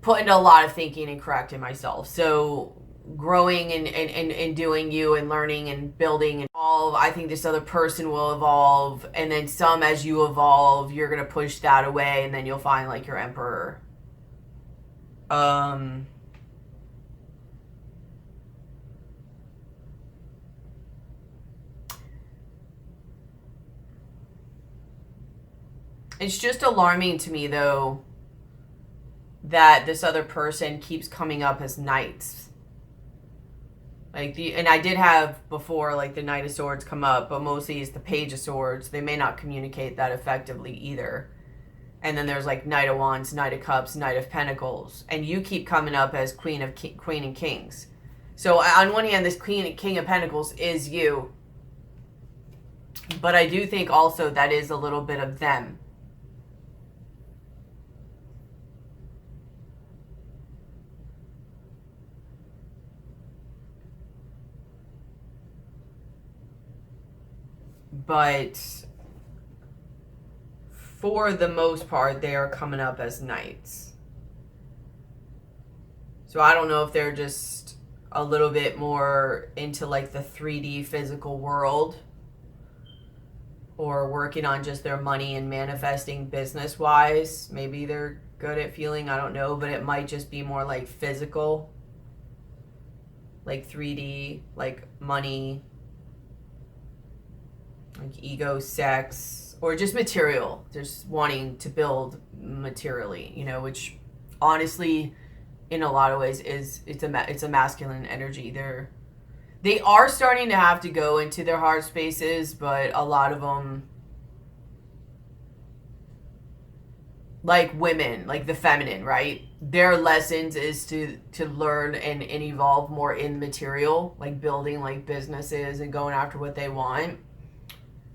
put into a lot of thinking and correcting myself. So growing and doing you and learning and building and evolve. I think this other person will evolve, and then some as you evolve, you're gonna push that away, and then you'll find like your emperor. It's just alarming to me though that this other person keeps coming up as knights. Like and I did have before like the Knight of Swords come up, but mostly it's the Page of Swords. They may not communicate that effectively either. And then there's like Knight of Wands, Knight of Cups, Knight of Pentacles, and you keep coming up as Queen and Kings. So on one hand, this Queen and King of Pentacles is you, but I do think also that is a little bit of them. But for the most part, they are coming up as knights. So I don't know if they're just a little bit more into like the 3D physical world, or working on just their money and manifesting business wise. Maybe they're good at feeling, I don't know, but it might just be more like physical, like 3D, like money, like ego, sex, or just material, just wanting to build materially, you know, which honestly in a lot of ways it's a masculine energy. They are starting to have to go into their heart spaces, but a lot of them, like women, like the feminine, right? Their lessons is to learn and evolve more in material, like building like businesses and going after what they want.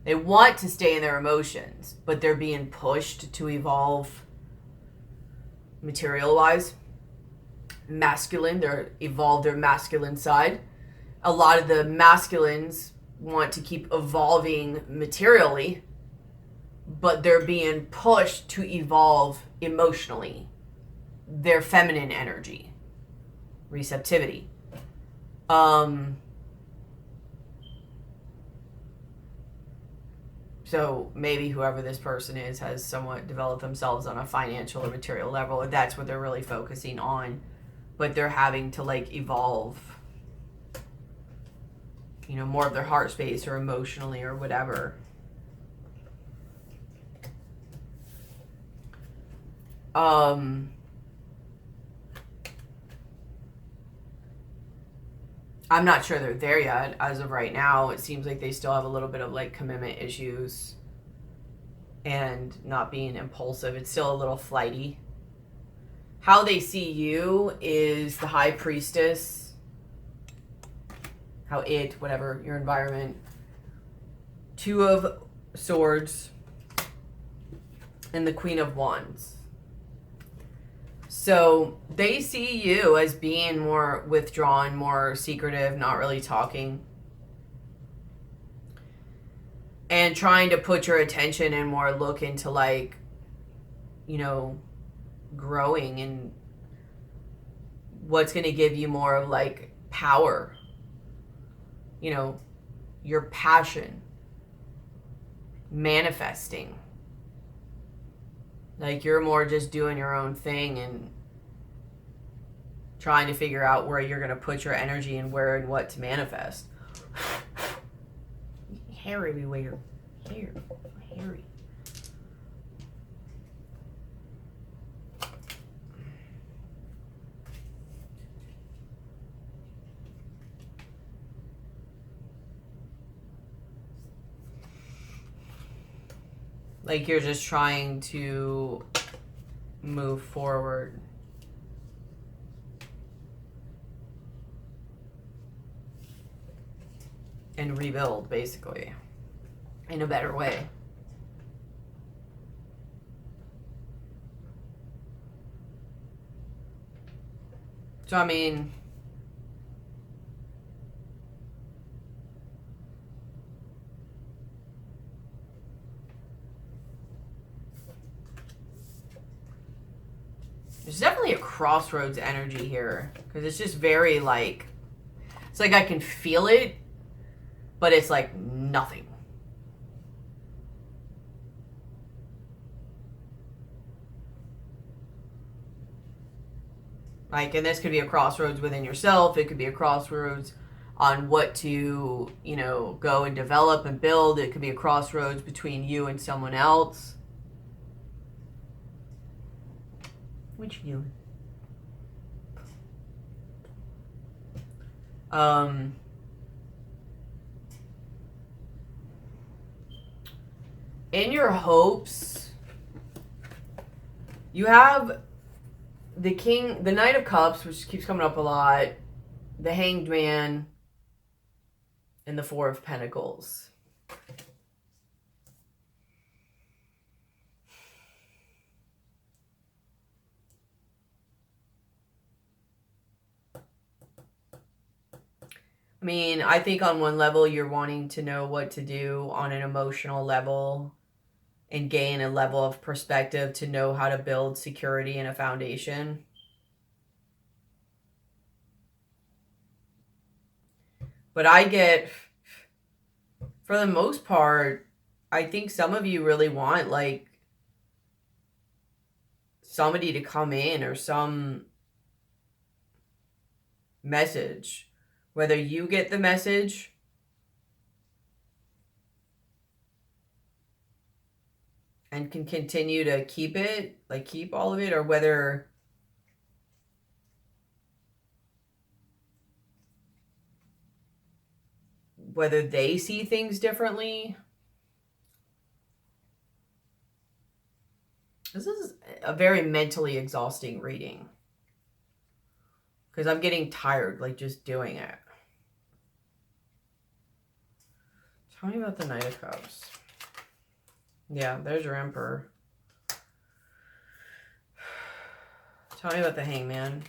They want to stay in their emotions, but they're being pushed to evolve material-wise. Masculine, they're evolve their masculine side. A lot of the masculines want to keep evolving materially, but they're being pushed to evolve emotionally. Their feminine energy, receptivity. So maybe whoever this person is has somewhat developed themselves on a financial or material level, and that's what they're really focusing on. But they're having to like evolve, you know, more of their heart space or emotionally or whatever. I'm not sure they're there yet. As of right now, it seems like they still have a little bit of like commitment issues and not being impulsive. It's still a little flighty. How they see you is the High Priestess. Whatever, your environment. Two of Swords and the Queen of Wands. So they see you as being more withdrawn, more secretive, not really talking. And trying to put your attention and more look into, like, you know, growing and what's going to give you more of, like, power. You know, your passion. Manifesting. Like, you're more just doing your own thing and trying to figure out where you're going to put your energy and where and what to manifest. Hair everywhere. Hair. Hairy. Like, you're just trying to move forward. And rebuild, basically, in a better way. So, I mean, there's definitely a crossroads energy here, because it's just very, like, it's like I can feel it, but it's like nothing. Like, and this could be a crossroads within yourself. It could be a crossroads on what to, you know, go and develop and build. It could be a crossroads between you and someone else. What you doing? In your hopes, you have the King, the Knight of Cups, which keeps coming up a lot, the Hanged Man, and the Four of Pentacles. I mean, I think on one level you're wanting to know what to do on an emotional level and gain a level of perspective to know how to build security and a foundation. But I get, for the most part, I think some of you really want, like, somebody to come in or some message. Whether you get the message and can continue to keep it, like keep all of it, or whether they see things differently. This is a very mentally exhausting reading, because I'm getting tired, like, just doing it. Tell me about the Knight of Cups. Yeah, there's your Emperor. Tell me about the Hangman.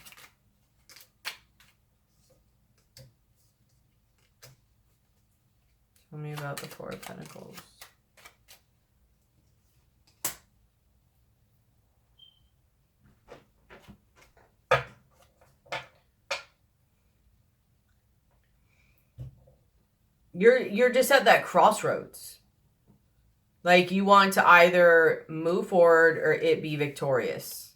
Tell me about the Four of Pentacles. You're just at that crossroads. Like, you want to either move forward or it be victorious.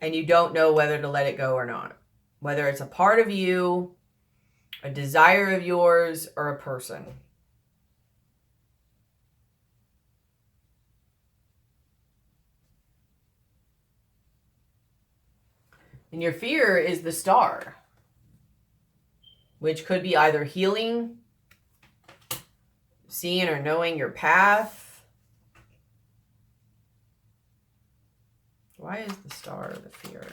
And you don't know whether to let it go or not. Whether it's a part of you, a desire of yours, or a person. And your fear is the Star, which could be either healing, seeing or knowing your path. Why is the Star the fear?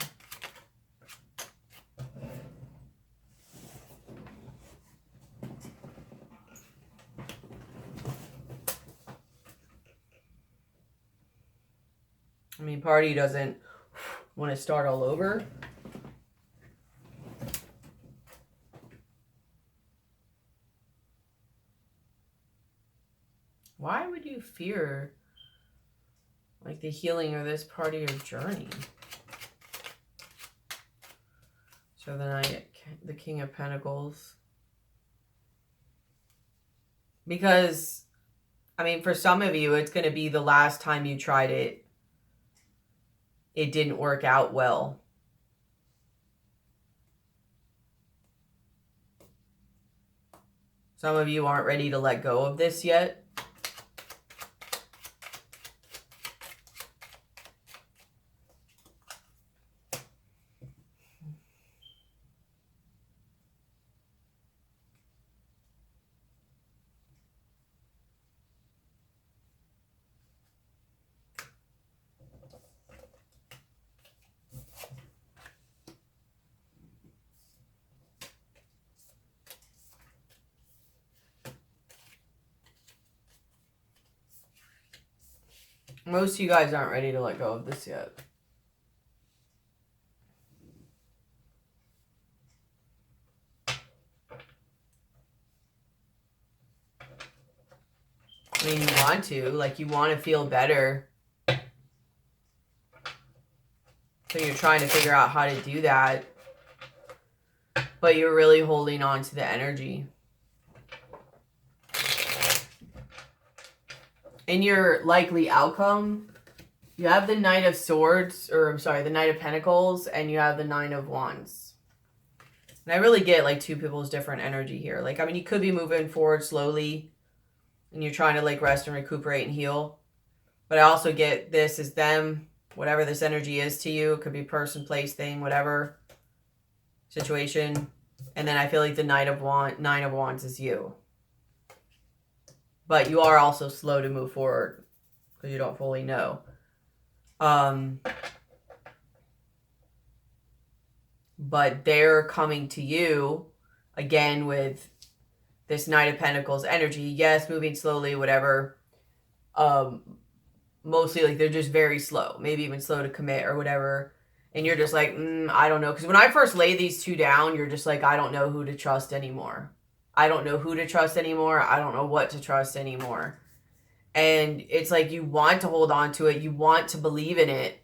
I mean, part of you doesn't Want to start all over? Why would you fear like the healing or this part of your journey? So the King of Pentacles. Because, I mean, for some of you, it's going to be the last time you tried it. It didn't work out well. Some of you aren't ready to let go of this yet. Most of you guys aren't ready to let go of this yet. I mean, you want to. Like, you want to feel better. So you're trying to figure out how to do that. But you're really holding on to the energy. In your likely outcome, you have the Knight of Swords, or I'm sorry, the Knight of Pentacles, and you have the Nine of Wands. And I really get like two people's different energy here. Like, I mean, you could be moving forward slowly and you're trying to like rest and recuperate and heal. But I also get this is them, whatever this energy is to you. It could be person, place, thing, whatever situation. And then I feel like the Nine of Wands is you. But you are also slow to move forward because you don't fully know. But they're coming to you again with this Knight of Pentacles energy. Yes, moving slowly, whatever. Mostly like they're just very slow, maybe even slow to commit or whatever. And you're just like, I don't know. Because when I first lay these two down, you're just like, I don't know who to trust anymore. I don't know who to trust anymore. I don't know what to trust anymore. And it's like you want to hold on to it. You want to believe in it.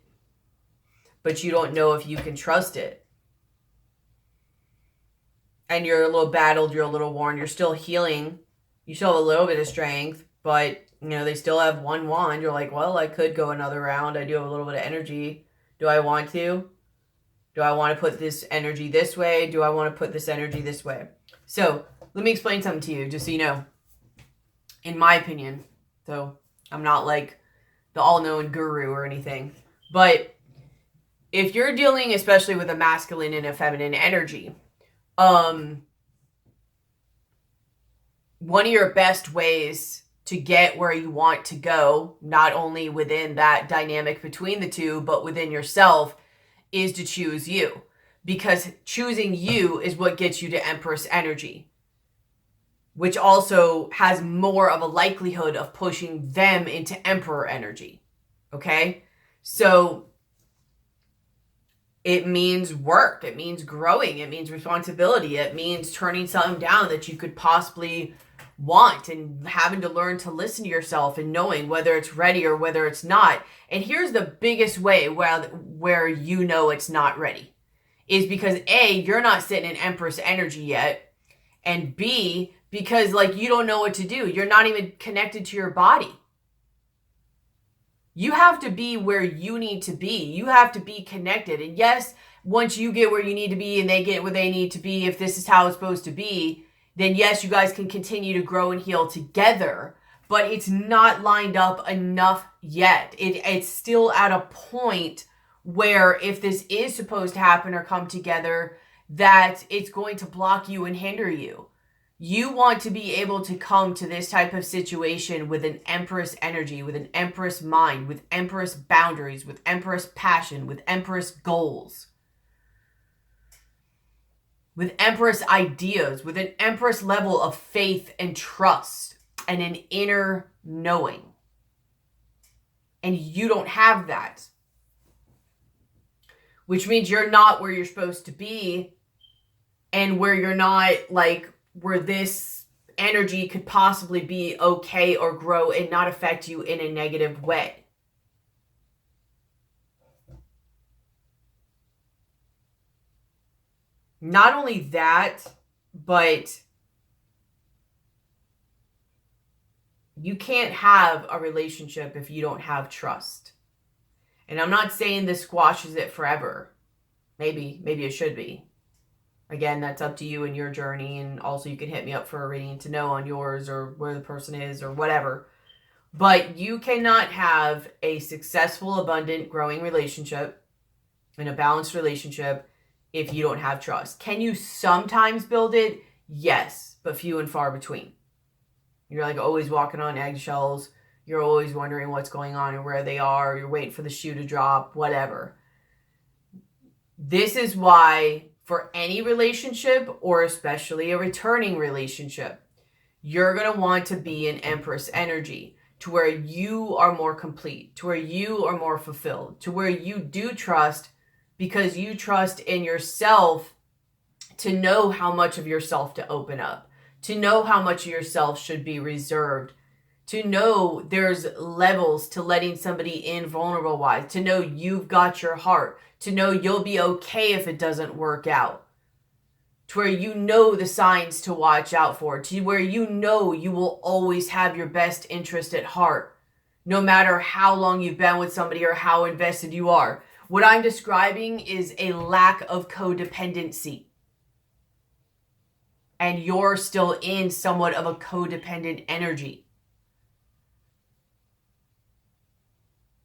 But you don't know if you can trust it. And you're a little battled. You're a little worn. You're still healing. You still have a little bit of strength. But, you know, they still have one wand. You're like, well, I could go another round. I do have a little bit of energy. Do I want to? Do I want to put this energy this way? Do I want to put this energy this way? So let me explain something to you, just so you know. In my opinion, so I'm not like the all-knowing guru or anything, but if you're dealing especially with a masculine and a feminine energy, one of your best ways to get where you want to go, not only within that dynamic between the two, but within yourself, is to choose you. Because choosing you is what gets you to Empress energy, which also has more of a likelihood of pushing them into Emperor energy. Okay? So it means work. It means growing. It means responsibility. It means turning something down that you could possibly want and having to learn to listen to yourself and knowing whether it's ready or whether it's not. And here's the biggest way where you know it's not ready is because A, you're not sitting in Empress energy yet, and B, because like you don't know what to do. You're not even connected to your body. You have to be where you need to be. You have to be connected. And yes, once you get where you need to be and they get where they need to be, if this is how it's supposed to be, then yes, you guys can continue to grow and heal together. But it's not lined up enough yet. It's still at a point where if this is supposed to happen or come together, that it's going to block you and hinder you. You want to be able to come to this type of situation with an Empress energy, with an Empress mind, with Empress boundaries, with Empress passion, with Empress goals, with Empress ideas, with an Empress level of faith and trust and an inner knowing. And you don't have that. which means you're not where you're supposed to be, and where you're not, like, where this energy could possibly be okay or grow and not affect you in a negative way. Not only that, but you can't have a relationship if you don't have trust. And I'm not saying this squashes it forever. Maybe it should be. Again, that's up to you and your journey. And also you can hit me up for a reading to know on yours or where the person is or whatever. But you cannot have a successful, abundant, growing relationship and a balanced relationship if you don't have trust. Can you sometimes build it? Yes, but few and far between. You're like always walking on eggshells. You're always wondering what's going on and where they are. You're waiting for the shoe to drop, whatever. This is why for any relationship, or especially a returning relationship, you're going to want to be in Empress energy, to where you are more complete, to where you are more fulfilled, to where you do trust because you trust in yourself to know how much of yourself to open up, to know how much of yourself should be reserved, to know there's levels to letting somebody in vulnerable wise, to know you've got your heart, to know you'll be okay if it doesn't work out, to where you know the signs to watch out for, to where you know you will always have your best interest at heart, no matter how long you've been with somebody or how invested you are. What I'm describing is a lack of codependency. And you're still in somewhat of a codependent energy.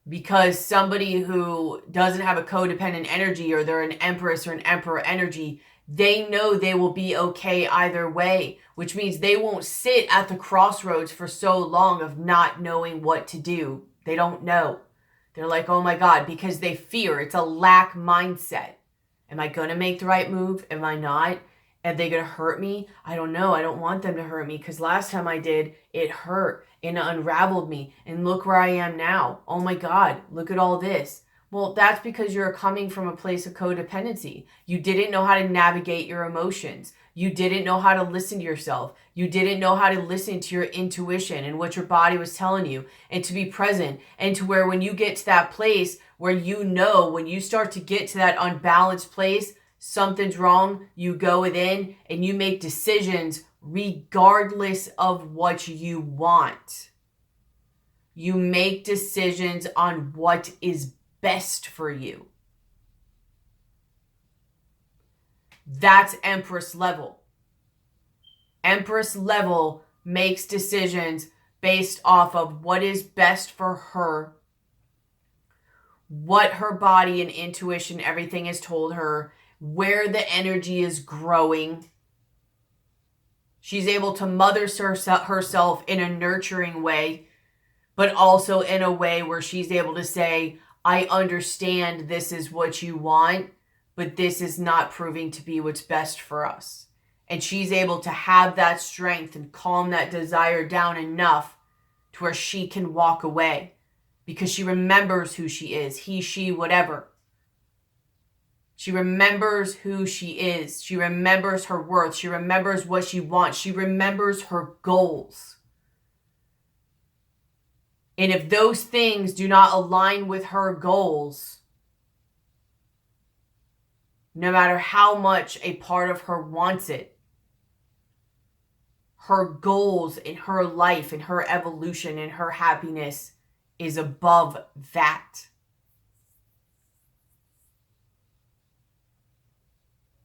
Because somebody who doesn't have a codependent energy, or they're an Empress or an Emperor energy, they know they will be okay either way, which means they won't sit at the crossroads for so long of not knowing what to do. They don't know. They're like, oh my God, because they fear. It's a lack mindset. Am I going to make the right move? Am I not? Are they going to hurt me? I don't know. I don't want them to hurt me, because last time I did, it hurt and it unraveled me. And look where I am now. Oh my God, look at all this. Well, that's because you're coming from a place of codependency. You didn't know how to navigate your emotions. You didn't know how to listen to yourself. You didn't know how to listen to your intuition and what your body was telling you, and to be present. And to where when you get to that place where you know, when you start to get to that unbalanced place, something's wrong, you go within and you make decisions regardless of what you want. You make decisions on what is best for you. That's Empress level. Empress level makes decisions based off of what is best for her, what her body and intuition, everything has told her, where the energy is growing. She's able to mother herself in a nurturing way, but also in a way where she's able to say, I understand this is what you want, but this is not proving to be what's best for us. And she's able to have that strength and calm that desire down enough to where she can walk away, because she remembers who she is, he, she, whatever. She remembers who she is. She remembers her worth. She remembers what she wants. She remembers her goals. And if those things do not align with her goals, no matter how much a part of her wants it, her goals in her life and her evolution and her happiness is above that.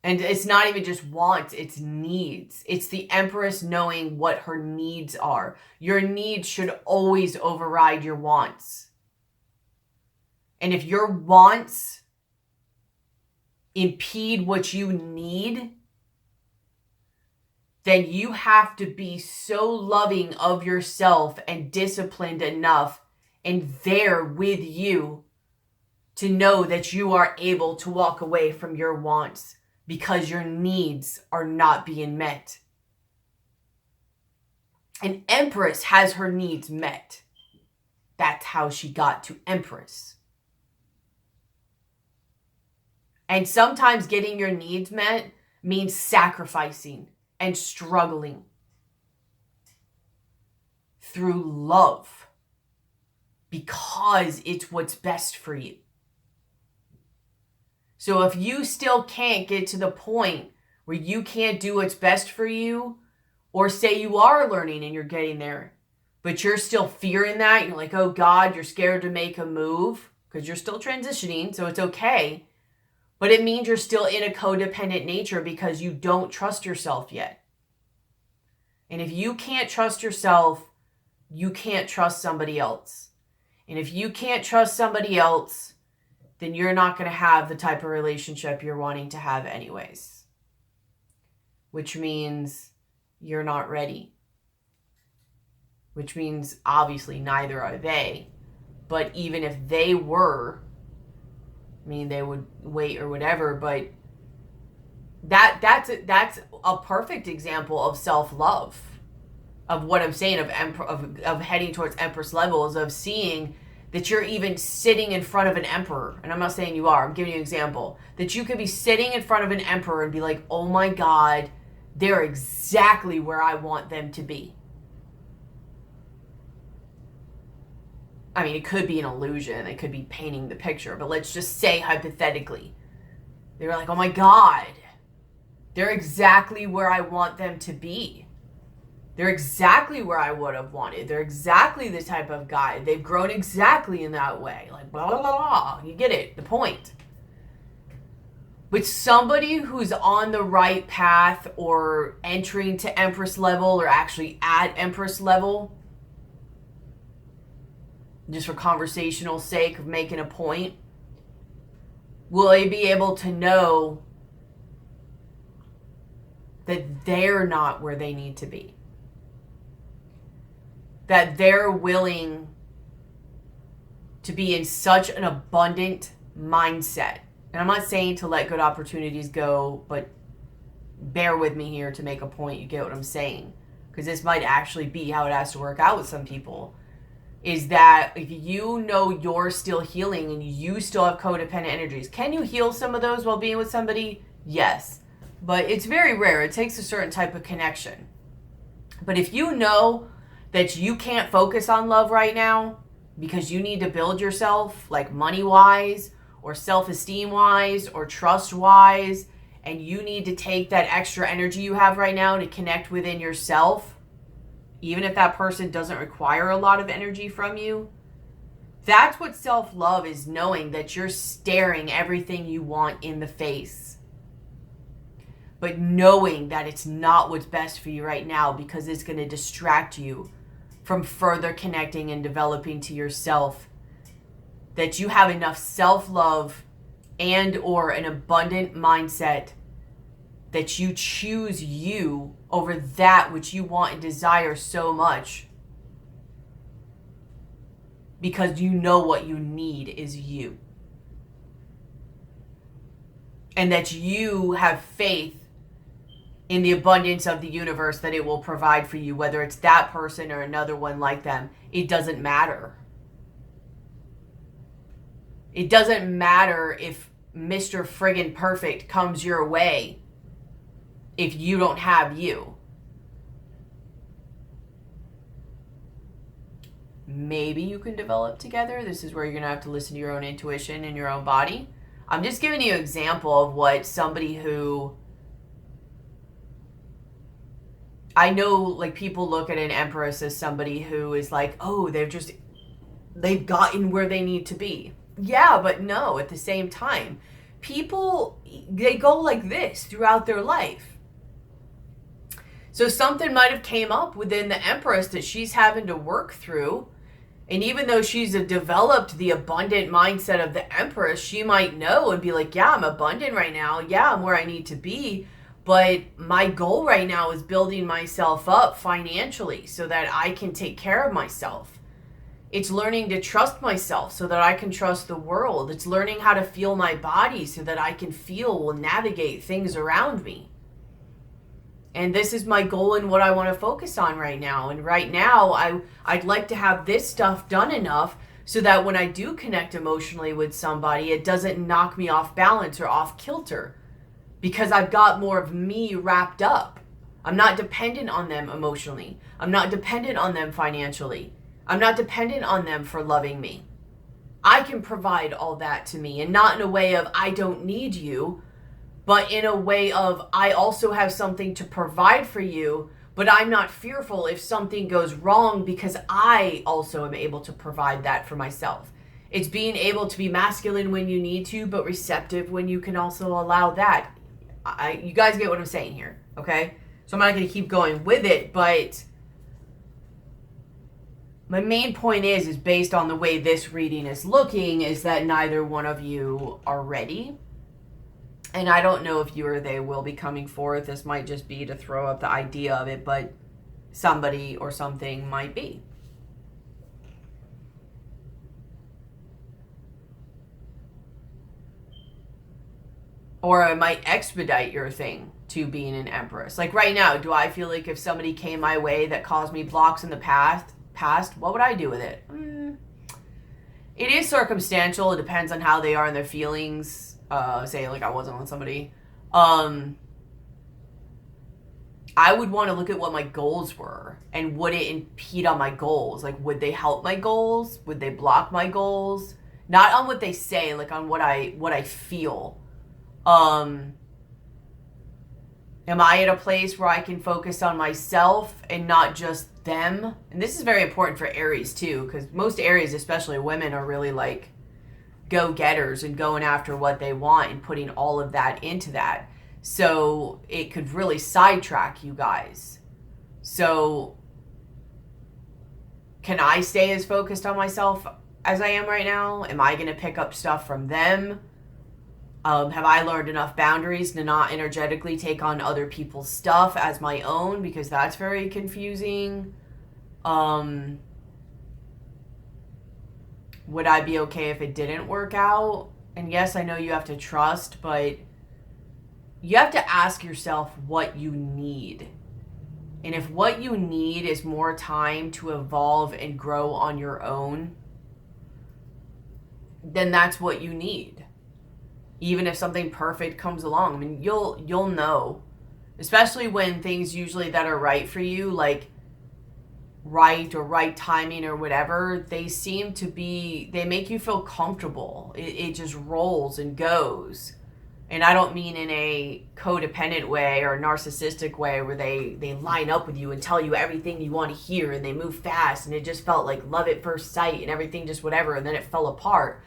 And it's not even just wants, it's needs. It's the Empress knowing what her needs are. Your needs should always override your wants. And if your wants impede what you need, then you have to be so loving of yourself and disciplined enough and there with you to know that you are able to walk away from your wants, because your needs are not being met. An Empress has her needs met. That's how she got to Empress. And sometimes getting your needs met means sacrificing and struggling through love because it's what's best for you. So if you still can't get to the point where you can't do what's best for you, or say you are learning and you're getting there, but you're still fearing that, you're like, oh God, you're scared to make a move because you're still transitioning, so it's okay. But it means you're still in a codependent nature because you don't trust yourself yet. And if you can't trust yourself, you can't trust somebody else. And if you can't trust somebody else, then you're not going to have the type of relationship you're wanting to have anyways. Which means you're not ready. Which means obviously neither are they. But even if they were, I mean, they would wait or whatever, but that's a perfect example of self-love, of what I'm saying, of heading towards Empress levels, of seeing that you're even sitting in front of an emperor. And I'm not saying you are, I'm giving you an example. That you could be sitting in front of an emperor and be like, oh my God, they're exactly where I want them to be. I mean, it could be an illusion. They could be painting the picture. But let's just say hypothetically. They were like, oh my God, they're exactly where I want them to be. They're exactly where I would have wanted. They're exactly the type of guy. They've grown exactly in that way. Like, blah, blah, blah, blah. You get it, the point. But somebody who's on the right path or entering to Empress level or actually at Empress level, just for conversational sake of making a point, will they be able to know that they're not where they need to be? That they're willing to be in such an abundant mindset. And I'm not saying to let good opportunities go, but bear with me here to make a point. You get what I'm saying? Because this might actually be how it has to work out with some people. Is that if you know you're still healing and you still have codependent energies, can you heal some of those while being with somebody? Yes. But it's very rare. It takes a certain type of connection. But if you know that you can't focus on love right now because you need to build yourself, like money-wise or self-esteem-wise or trust-wise, and you need to take that extra energy you have right now to connect within yourself, even if that person doesn't require a lot of energy from you, that's what self-love is, knowing that you're staring everything you want in the face. But knowing that it's not what's best for you right now because it's going to distract you from further connecting and developing to yourself. That you have enough self-love and or an abundant mindset that you choose you over that which you want and desire so much because you know what you need is you. And that you have faith in the abundance of the universe that it will provide for you, whether it's that person or another one like them. It doesn't matter. It doesn't matter if Mr. Friggin' Perfect comes your way if you don't have you. Maybe you can develop together. This is where you're going to have to listen to your own intuition and your own body. I'm just giving you an example of what somebody who... I know, like, people look at an Empress as somebody who is like, oh, they've gotten where they need to be. Yeah, but no, at the same time, people, they go like this throughout their life. So something might have came up within the Empress that she's having to work through. And even though she's developed the abundant mindset of the Empress, she might know and be like, yeah, I'm abundant right now. Yeah, I'm where I need to be. But my goal right now is building myself up financially so that I can take care of myself. It's learning to trust myself so that I can trust the world. It's learning how to feel my body so that I can feel and navigate things around me. And this is my goal and what I want to focus on right now. And right now, I'd like to have this stuff done enough so that when I do connect emotionally with somebody, it doesn't knock me off balance or off kilter, because I've got more of me wrapped up. I'm not dependent on them emotionally. I'm not dependent on them financially. I'm not dependent on them for loving me. I can provide all that to me, and not in a way of I don't need you, but in a way of I also have something to provide for you, but I'm not fearful if something goes wrong because I also am able to provide that for myself. It's being able to be masculine when you need to, but receptive when you can also allow that. You guys get what I'm saying here, okay? So I'm not going to keep going with it, but my main point is based on the way this reading is looking, is that neither one of you are ready. And I don't know if you or they will be coming forth. This might just be to throw up the idea of it, but somebody or something might be. Or it might expedite your thing to being an empress. Like right now, do I feel like if somebody came my way that caused me blocks in the past, what would I do with it? It is circumstantial. It depends on how they are in their feelings. Say like I wasn't on somebody. I would want to look at what my goals were, and would it impede on my goals? Like, would they help my goals? Would they block my goals? Not on what they say, like on what I feel. Am I at a place where I can focus on myself and not just them? And this is very important for Aries too, because most Aries, especially women, are really like go-getters and going after what they want and putting all of that into that. So it could really sidetrack you guys. So can I stay as focused on myself as I am right now? Am I going to pick up stuff from them? Have I learned enough boundaries to not energetically take on other people's stuff as my own? Because that's very confusing. Would I be okay if it didn't work out? And yes, I know you have to trust, but you have to ask yourself what you need. And if what you need is more time to evolve and grow on your own, then that's what you need. Even if something perfect comes along, I mean, you'll know, especially when things usually that are right for you, like right or right timing or whatever, they seem to be, they make you feel comfortable. It just rolls and goes. And I don't mean in a codependent way or narcissistic way where they line up with you and tell you everything you want to hear and they move fast and it just felt like love at first sight and everything just whatever, and then it fell apart.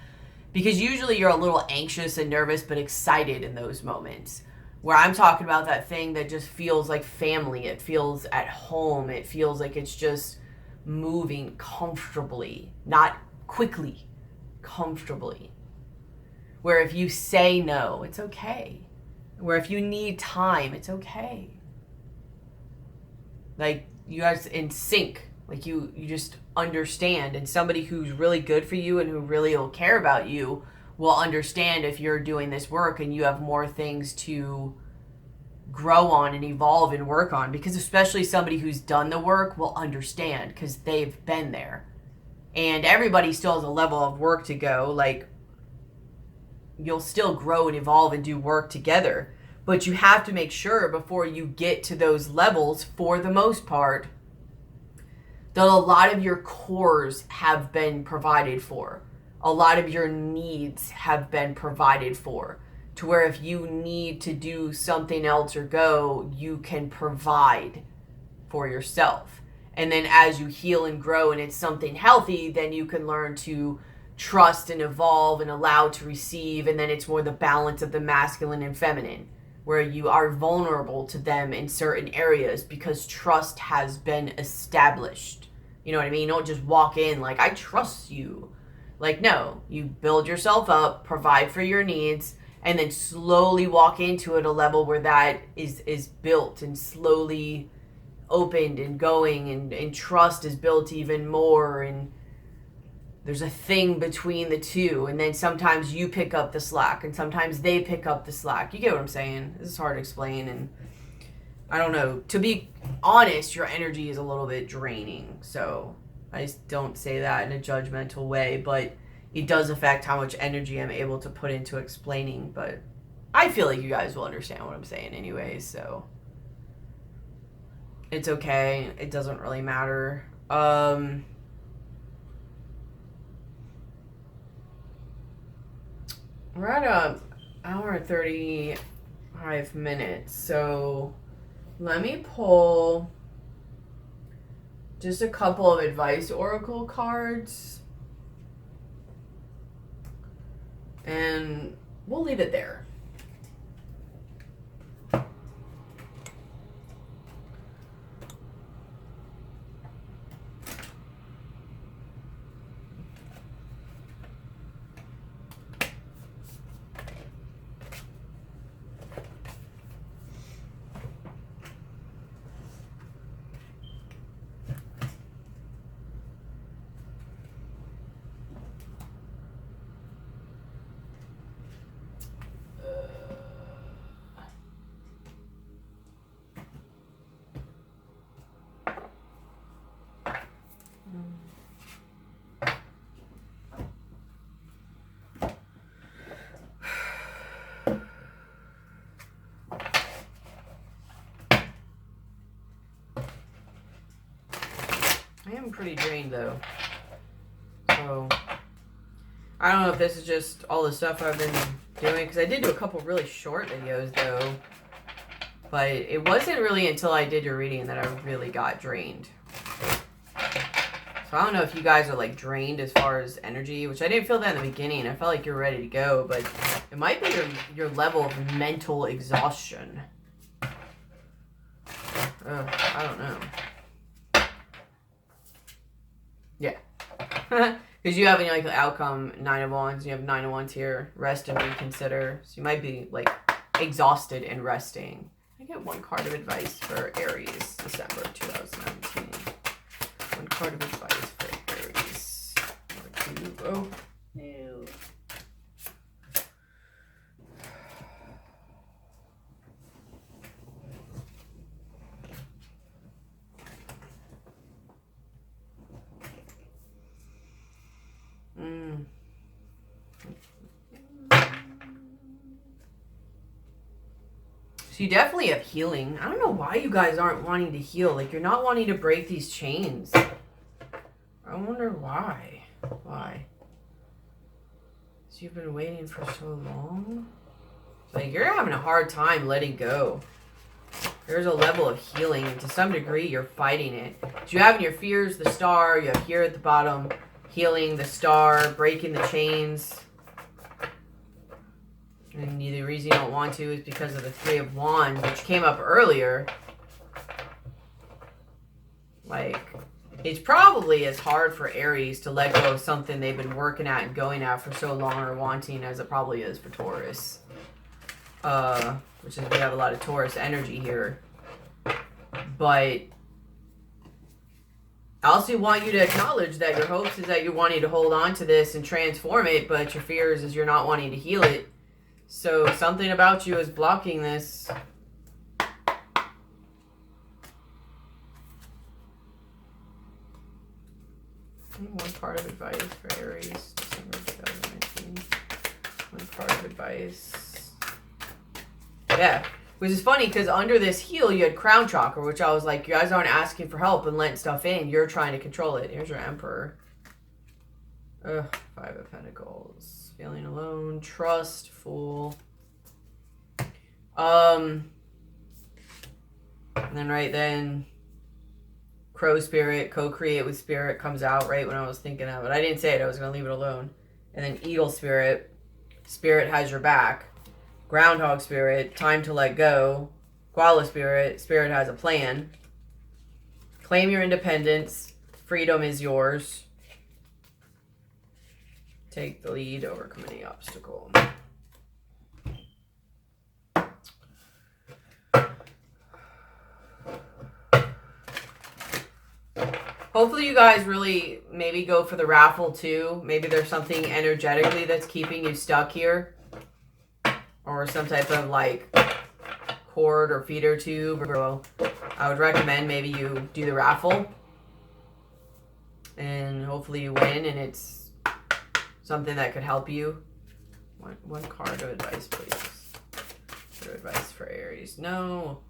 Because usually you're a little anxious and nervous but excited in those moments. Where I'm talking about that thing that just feels like family. It feels at home. It feels like it's just moving comfortably. Not quickly. Comfortably. Where if you say no, it's okay. Where if you need time, it's okay. Like you guys in sync. Like you just understand. And somebody who's really good for you and who really will care about you will understand if you're doing this work and you have more things to grow on and evolve and work on. Because especially somebody who's done the work will understand because they've been there. And everybody still has a level of work to go. Like, you'll still grow and evolve and do work together. But you have to make sure before you get to those levels, for the most part, that a lot of your cores have been provided for. A lot of your needs have been provided for, to where if you need to do something else or go, you can provide for yourself. And then as you heal and grow and it's something healthy, then you can learn to trust and evolve and allow to receive. And then it's more the balance of the masculine and feminine, where you are vulnerable to them in certain areas because trust has been established. You know what I mean? You don't just walk in like, I trust you. Like, no, you build yourself up, provide for your needs, and then slowly walk into it a level where that is built and slowly opened and going, and trust is built even more, and there's a thing between the two, and then sometimes you pick up the slack and sometimes they pick up the slack. You get what I'm saying? This is hard to explain, and I don't know. To be honest, your energy is a little bit draining, so I don't say that in a judgmental way, but it does affect how much energy I'm able to put into explaining. But I feel like you guys will understand what I'm saying anyway, so it's okay. It doesn't really matter. We're at a hour and 35 minutes, so let me pull just a couple of advice oracle cards, and we'll leave it there. I am pretty drained though, so I don't know if this is just all the stuff I've been doing, because I did do a couple really short videos though, but it wasn't really until I did your reading that I really got drained. So I don't know if you guys are like drained as far as energy, which I didn't feel that in the beginning. I felt like you're ready to go, but it might be your level of mental exhaustion. I don't know. Yeah. Because you have like the outcome 9 of Wands, you have 9 of Wands here, rest and reconsider. So you might be like exhausted and resting. I get one card of advice for Aries, December 2019. One card of advice for Aries. Or two. Oh, no. So you definitely have healing. I don't know why you guys aren't wanting to heal. Like, you're not wanting to break these chains. I wonder why. Why? So you've been waiting for so long? It's like, you're having a hard time letting go. There's a level of healing, and to some degree, you're fighting it. So you have in your fears the star. You have here at the bottom, healing, the star, breaking the chains. And the reason you don't want to is because of the 3 of Wands, which came up earlier. Like, it's probably as hard for Aries to let go of something they've been working at and going at for so long or wanting as it probably is for Taurus. Which is, we have a lot of Taurus energy here. But I also want you to acknowledge that your hopes is that you're wanting to hold on to this and transform it, but your fears is you're not wanting to heal it. So something about you is blocking this. One part of advice for Aries, December 2019. One part of advice. Yeah, which is funny because under this heel you had crown chakra, which I was like, you guys aren't asking for help and letting stuff in. You're trying to control it. Here's your Emperor. Ugh, 5 of Pentacles. Feeling alone, trust, Fool. And then right then, Crow Spirit, co-create with Spirit comes out right when I was thinking of it. I didn't say it, I was going to leave it alone. And then Eagle Spirit, Spirit has your back. Groundhog Spirit, time to let go. Koala Spirit, Spirit has a plan. Claim your independence, freedom is yours. Take the lead, overcome any obstacle. Hopefully you guys really maybe go for the raffle too. Maybe there's something energetically that's keeping you stuck here. Or some type of like cord or feeder tube. I would recommend maybe you do the raffle. And hopefully you win and it's something that could help you. One card of advice, please. For advice for Aries. No.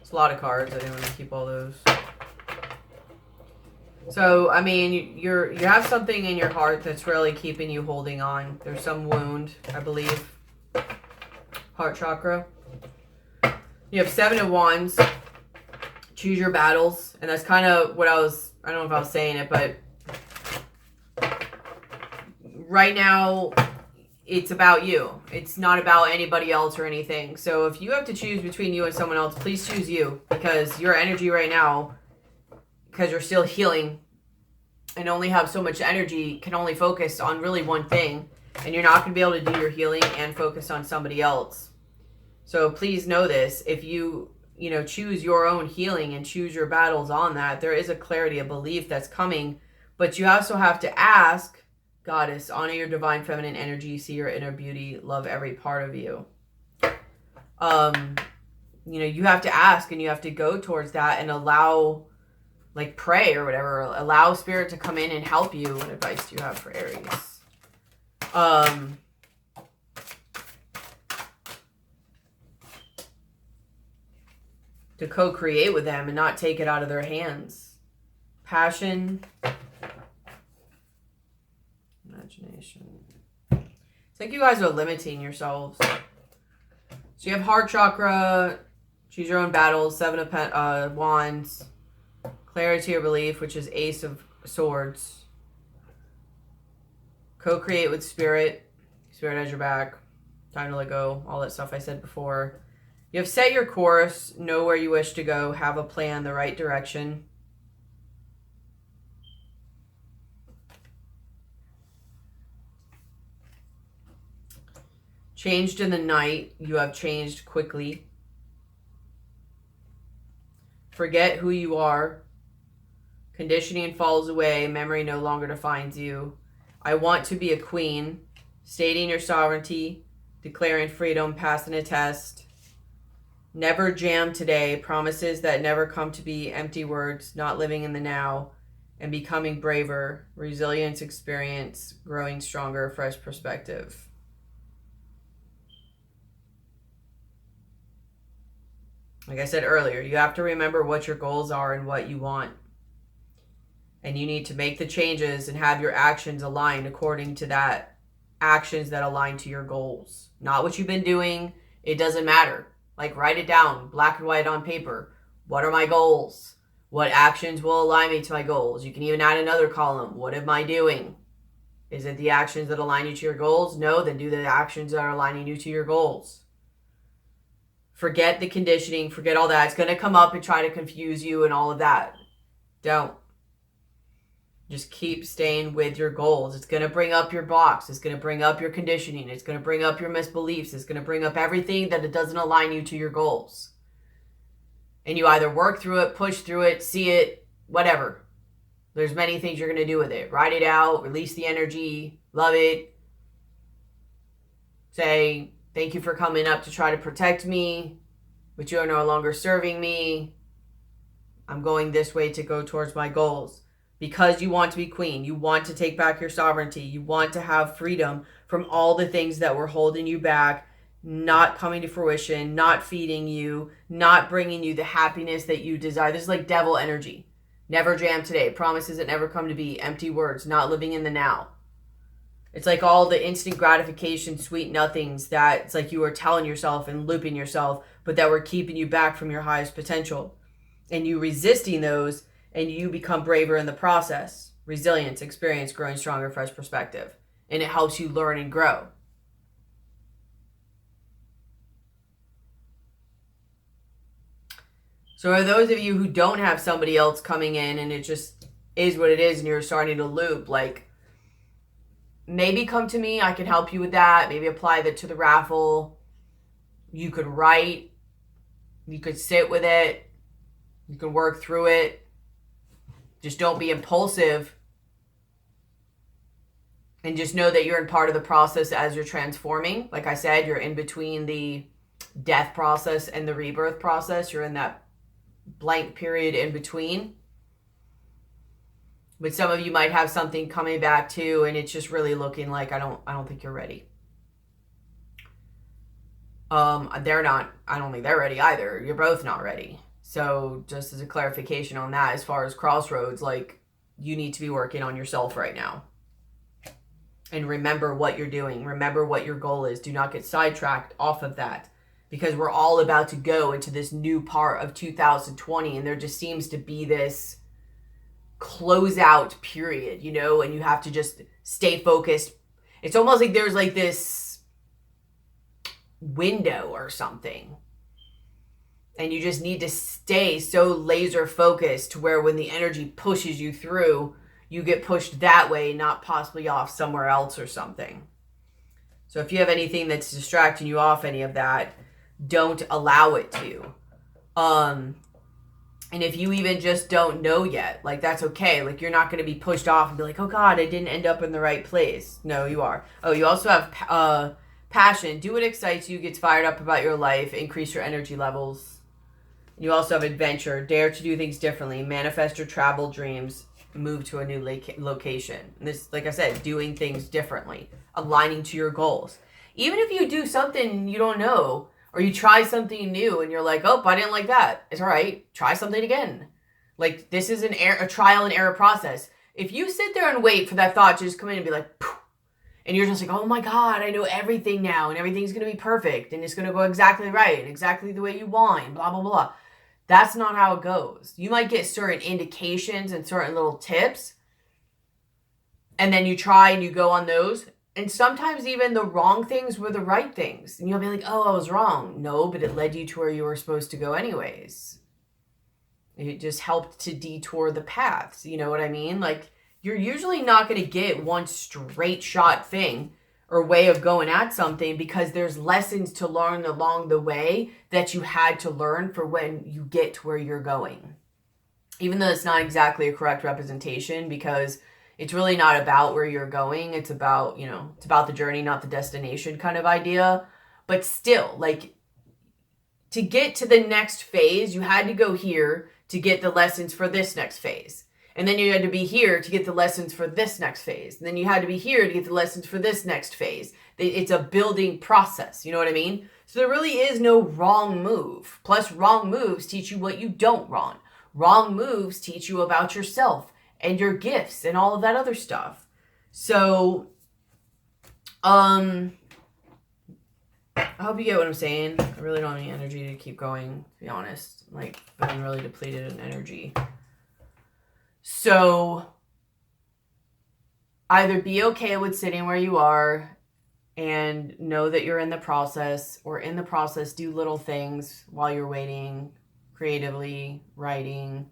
It's a lot of cards. I didn't want to keep all those. So, I mean, you have something in your heart that's really keeping you holding on. There's some wound, I believe. Heart chakra. You have 7 of Wands. Choose your battles. And that's kind of what I don't know if I was saying it, but right now, it's about you. It's not about anybody else or anything. So if you have to choose between you and someone else, please choose you, because your energy right now, because you're still healing and only have so much energy, can only focus on really one thing, and you're not going to be able to do your healing and focus on somebody else. So please know this. If you choose your own healing and choose your battles on that, there is a clarity, a belief that's coming, but you also have to ask, Goddess, honor your divine feminine energy, see your inner beauty, love every part of you. You have to ask and you have to go towards that and allow, like pray or whatever, allow spirit to come in and help you. What advice do you have for Aries? To co-create with them and not take it out of their hands. Passion. Imagination. It's like you guys are limiting yourselves. So you have heart chakra, choose your own battles, 7 of Wands, clarity or belief, which is Ace of Swords. Co-create with spirit. Spirit has your back. Time to let go. All that stuff I said before. You have set your course, know where you wish to go, have a plan, the right direction. Changed in the night, you have changed quickly. Forget who you are. Conditioning falls away, memory no longer defines you. I want to be a queen. Stating your sovereignty, declaring freedom, passing a test. Never jam today, promises that never come to be, empty words, not living in the now, and becoming braver, resilience, experience, growing stronger, fresh perspective. Like I said earlier, you have to remember what your goals are and what you want. And you need to make the changes and have your actions aligned according to that. Actions that align to your goals. Not what you've been doing. It doesn't matter. Like write it down, black and white on paper. What are my goals? What actions will align me to my goals? You can even add another column. What am I doing? Is it the actions that align you to your goals? No, then do the actions that are aligning you to your goals. Forget the conditioning, forget all that. It's going to come up and try to confuse you and all of that. Don't. Just keep staying with your goals. It's going to bring up your blocks. It's going to bring up your conditioning. It's going to bring up your misbeliefs. It's going to bring up everything that it doesn't align you to your goals. And you either work through it, push through it, see it, whatever. There's many things you're going to do with it. Write it out, release the energy, love it. Say, thank you for coming up to try to protect me, but you are no longer serving me. I'm going this way to go towards my goals. Because you want to be queen. You want to take back your sovereignty. You want to have freedom from all the things that were holding you back, not coming to fruition, not feeding you, not bringing you the happiness that you desire. This is like devil energy. Never jam today. Promises that never come to be. Empty words. Not living in the now. It's like all the instant gratification, sweet nothings that it's like you were telling yourself and looping yourself, but that were keeping you back from your highest potential. And you resisting those, and you become braver in the process. Resilience, experience, growing stronger, fresh perspective. And it helps you learn and grow. So are those of you who don't have somebody else coming in and it just is what it is and you're starting to loop, like, maybe come to me. I can help you with that. Maybe apply that to the raffle. You could write. You could sit with it. You can work through it. Just don't be impulsive. And just know that you're in part of the process as you're transforming. Like I said, you're in between the death process and the rebirth process. You're in that blank period in between. But some of you might have something coming back too, and it's just really looking like I don't think you're ready. They're not. I don't think they're ready either. You're both not ready. So just as a clarification on that, as far as crossroads, like, you need to be working on yourself right now. And remember what you're doing. Remember what your goal is. Do not get sidetracked off of that, because we're all about to go into this new part of 2020, and there just seems to be this closeout period, you know, and you have to just stay focused. It's almost like there's like this window or something, and you just need to stay so laser focused to where when the energy pushes you through, you get pushed that way, not possibly off somewhere else or something. So if you have anything that's distracting you off any of that, don't allow it to. And if you even just don't know yet, like, that's okay. Like, you're not going to be pushed off and be like, oh God, I didn't end up in the right place. No, you are. Oh, you also have passion. Do what excites you, gets fired up about your life, increase your energy levels. You also have adventure. Dare to do things differently. Manifest your travel dreams. Move to a new location. And this, like I said, doing things differently. Aligning to your goals. Even if you do something you don't know, or you try something new and you're like, oh, I didn't like that. It's all right. Try something again. Like, this is a trial and error process. If you sit there and wait for that thought to just come in and be like, poof, and you're just like, oh my God, I know everything now, and everything's going to be perfect, and it's going to go exactly right, and exactly the way you want, and blah, blah, blah. That's not how it goes. You might get certain indications and certain little tips, and then you try and you go on those. And sometimes even the wrong things were the right things. And you'll be like, oh, I was wrong. No, but it led you to where you were supposed to go anyways. It just helped to detour the paths. You know what I mean? Like, you're usually not going to get one straight shot thing or way of going at something, because there's lessons to learn along the way that you had to learn for when you get to where you're going. Even though it's not exactly a correct representation, because it's really not about where you're going. It's about, you know, it's about the journey, not the destination kind of idea. But still, like, to get to the next phase, you had to go here to get the lessons for this next phase. And then you had to be here to get the lessons for this next phase. And then you had to be here to get the lessons for this next phase. It's a building process. You know what I mean? So there really is no wrong move. Plus, wrong moves teach you what you don't want. Wrong moves teach you about yourself and your gifts and all of that other stuff. So, I hope you get what I'm saying. I really don't have any energy to keep going, to be honest. Like, I'm really depleted in energy. So, either be okay with sitting where you are and know that you're in the process, or in the process, do little things while you're waiting, creatively, writing.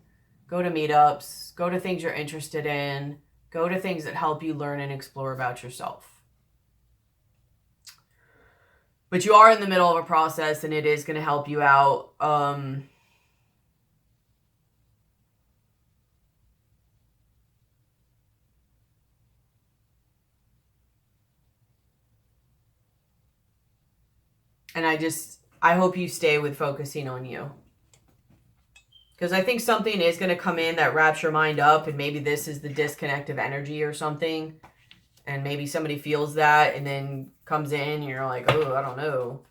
Go to meetups, go to things you're interested in, go to things that help you learn and explore about yourself. But you are in the middle of a process, and it is going to help you out. And I hope you stay with focusing on you. Because I think something is going to come in that wraps your mind up, and maybe this is the disconnect of energy or something. And maybe somebody feels that and then comes in and you're like, oh, I don't know.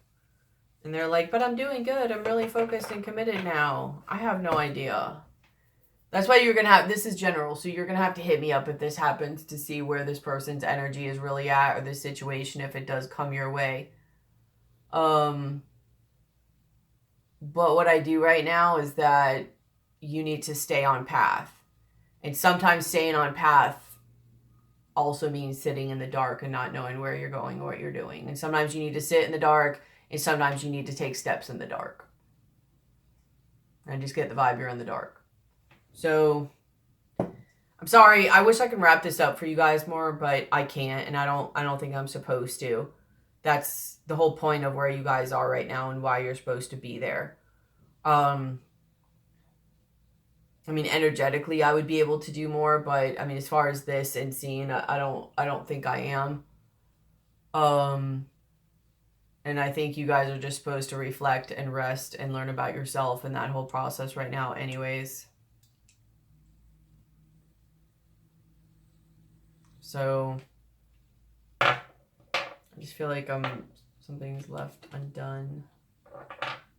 And they're like, but I'm doing good. I'm really focused and committed now. I have no idea. That's why you're going to have, this is general, so you're going to have to hit me up if this happens to see where this person's energy is really at, or this situation, if it does come your way. But what I do right now is that you need to stay on path. And sometimes staying on path also means sitting in the dark and not knowing where you're going or what you're doing. And sometimes you need to sit in the dark, and sometimes you need to take steps in the dark. I just get the vibe you're in the dark. So I'm sorry. I wish I could wrap this up for you guys more, but I can't, and I don't think I'm supposed to. That's the whole point of where you guys are right now and why you're supposed to be there. I mean, energetically, I would be able to do more, but I mean, as far as this and seeing, I don't think I am. And I think you guys are just supposed to reflect and rest and learn about yourself in that whole process right now, anyways. So I just feel like something's left undone.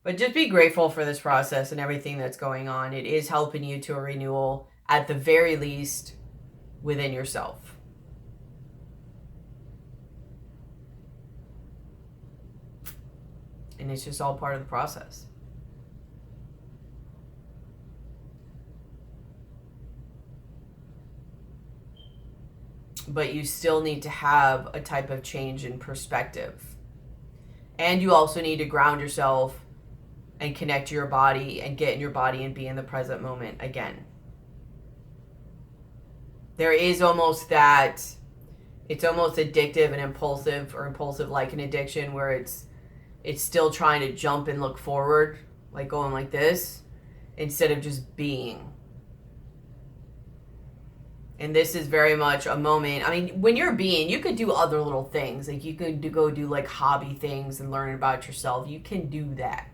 But just be grateful for this process and everything that's going on. It is helping you to a renewal, at the very least, within yourself. And it's just all part of the process. But you still need to have a type of change in perspective. And you also need to ground yourself and connect to your body and get in your body and be in the present moment again. There is almost that, it's almost addictive and impulsive, or impulsive like an addiction, where it's still trying to jump and look forward, like going like this, instead of just being. And this is very much a moment. I mean, when you're being, you could do other little things. Like you could go do like hobby things and learn about yourself. You can do that.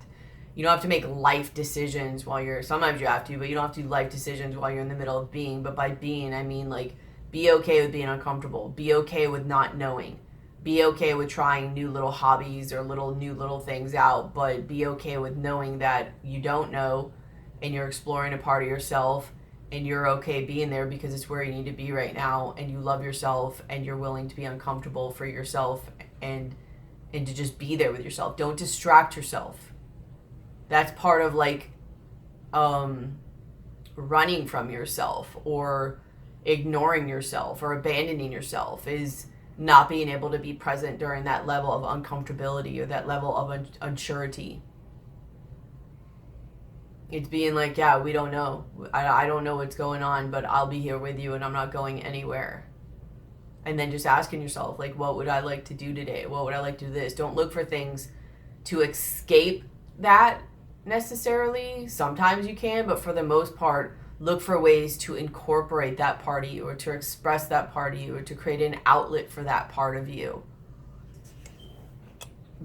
You don't have to make life decisions while you're, sometimes you have to, but you don't have to do life decisions while you're in the middle of being. But by being, I mean like, be okay with being uncomfortable. Be okay with not knowing. Be okay with trying new little hobbies or new little things out. But be okay with knowing that you don't know and you're exploring a part of yourself. And you're okay being there because it's where you need to be right now, and you love yourself, and you're willing to be uncomfortable for yourself, and to just be there with yourself. Don't distract yourself. That's part of like running from yourself or ignoring yourself or abandoning yourself, is not being able to be present during that level of uncomfortability or that level of unsurety. It's being like, yeah, we don't know. I don't know what's going on, but I'll be here with you and I'm not going anywhere. And then just asking yourself, like, what would I like to do today? What would I like to do this? Don't look for things to escape that necessarily. Sometimes you can, but for the most part, look for ways to incorporate that part of you, or to express that part of you, or to create an outlet for that part of you,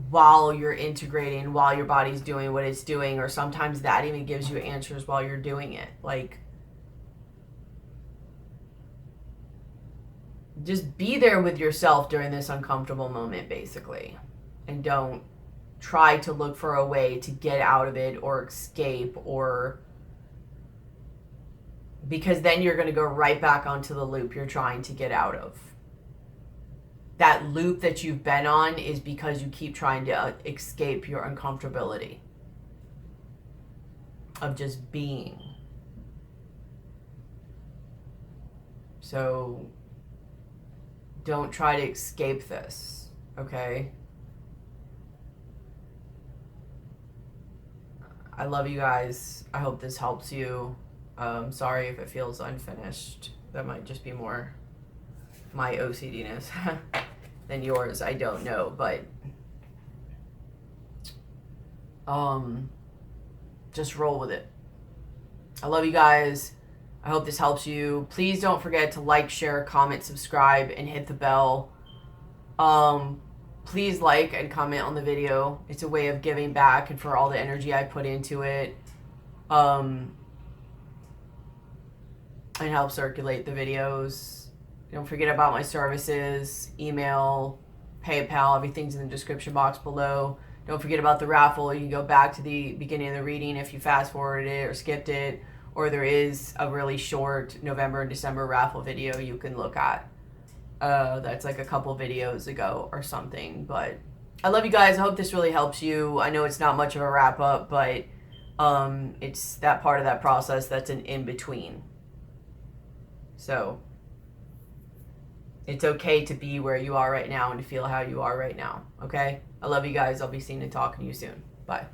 while you're integrating, while your body's doing what it's doing. Or sometimes that even gives you answers while you're doing it. Like, just be there with yourself during this uncomfortable moment, basically. And don't try to look for a way to get out of it or escape, or because then you're going to go right back onto the loop you're trying to get out of. That loop that you've been on is because you keep trying to escape your uncomfortability of just being. So don't try to escape this, okay? I love you guys. I hope this helps you. Sorry if it feels unfinished. That might just be more my OCDness than yours. I don't know, but just roll with it. I love you guys. I hope this helps you. Please don't forget to like, share, comment, subscribe, and hit the bell. Please like and comment on the video. It's a way of giving back and for all the energy I put into it. And help circulate the videos. Don't forget about my services, email, PayPal, everything's in the description box below. Don't forget about the raffle. You can go back to the beginning of the reading if you fast forwarded it or skipped it, or there is a really short November and December raffle video you can look at. That's like a couple videos ago or something. But I love you guys. I hope this really helps you. I know it's not much of a wrap up, but it's that part of that process that's an in-between. So it's okay to be where you are right now and to feel how you are right now, okay? I love you guys. I'll be seeing and talking to you soon. Bye.